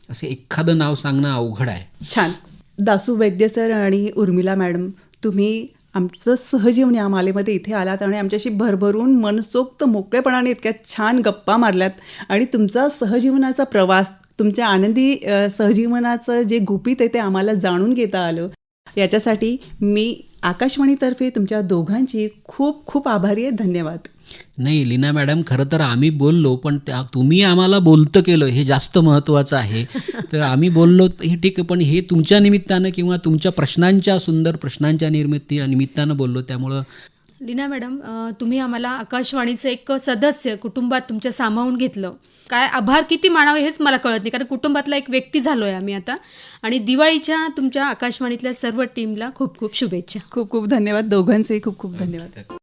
Speaker 2: असे एखादं नाव सांगणं अवघड आहे.
Speaker 1: छान. दासू वैद्य सर आणि उर्मिला मॅडम, तुम्ही आमचं सहजीवन या मालेमध्ये इथे आलात आणि आमच्याशी भरभरून मनसोक्त मोकळेपणाने इतक्या छान गप्पा मारल्यात आणि तुमचा सहजीवनाचा प्रवास, तुमच्या आनंदी सहजीवनाचं जे गुपित आहे ते आम्हाला जाणून घेता आलं, याच्यासाठी मी आकाशवाणीतर्फे तुमच्या दोघांची खूप खूप आभारी आहे. धन्यवाद.
Speaker 2: नाही लीना मॅडम, खरं तर आम्ही बोललो, पण तुम्ही आम्हाला बोलतं केलं हे जास्त महत्त्वाचं आहे. तर आम्ही बोललो हे ठीक आहे, पण हे तुमच्या निमित्तानं किंवा तुमच्या प्रश्नांच्या, सुंदर प्रश्नांच्या निमित्तानं बोललो. त्यामुळं
Speaker 3: लीना मॅडम, तुम्ही आम्हाला आकाशवाणीचं एक सदस्य कुटुंबात तुमच्या सामावून घेतलं. काय आभार किती मानावे हेच मला कळत नाही, कारण कुटुंबातला एक व्यक्ती झालो आहे आम्ही आता. आणि दिवाळीच्या तुमच्या आकाशवाणीतल्या सर्व टीमला खूप खूप शुभेच्छा.
Speaker 1: खूप खूप धन्यवाद. दोघांचेही खूप खूप धन्यवाद.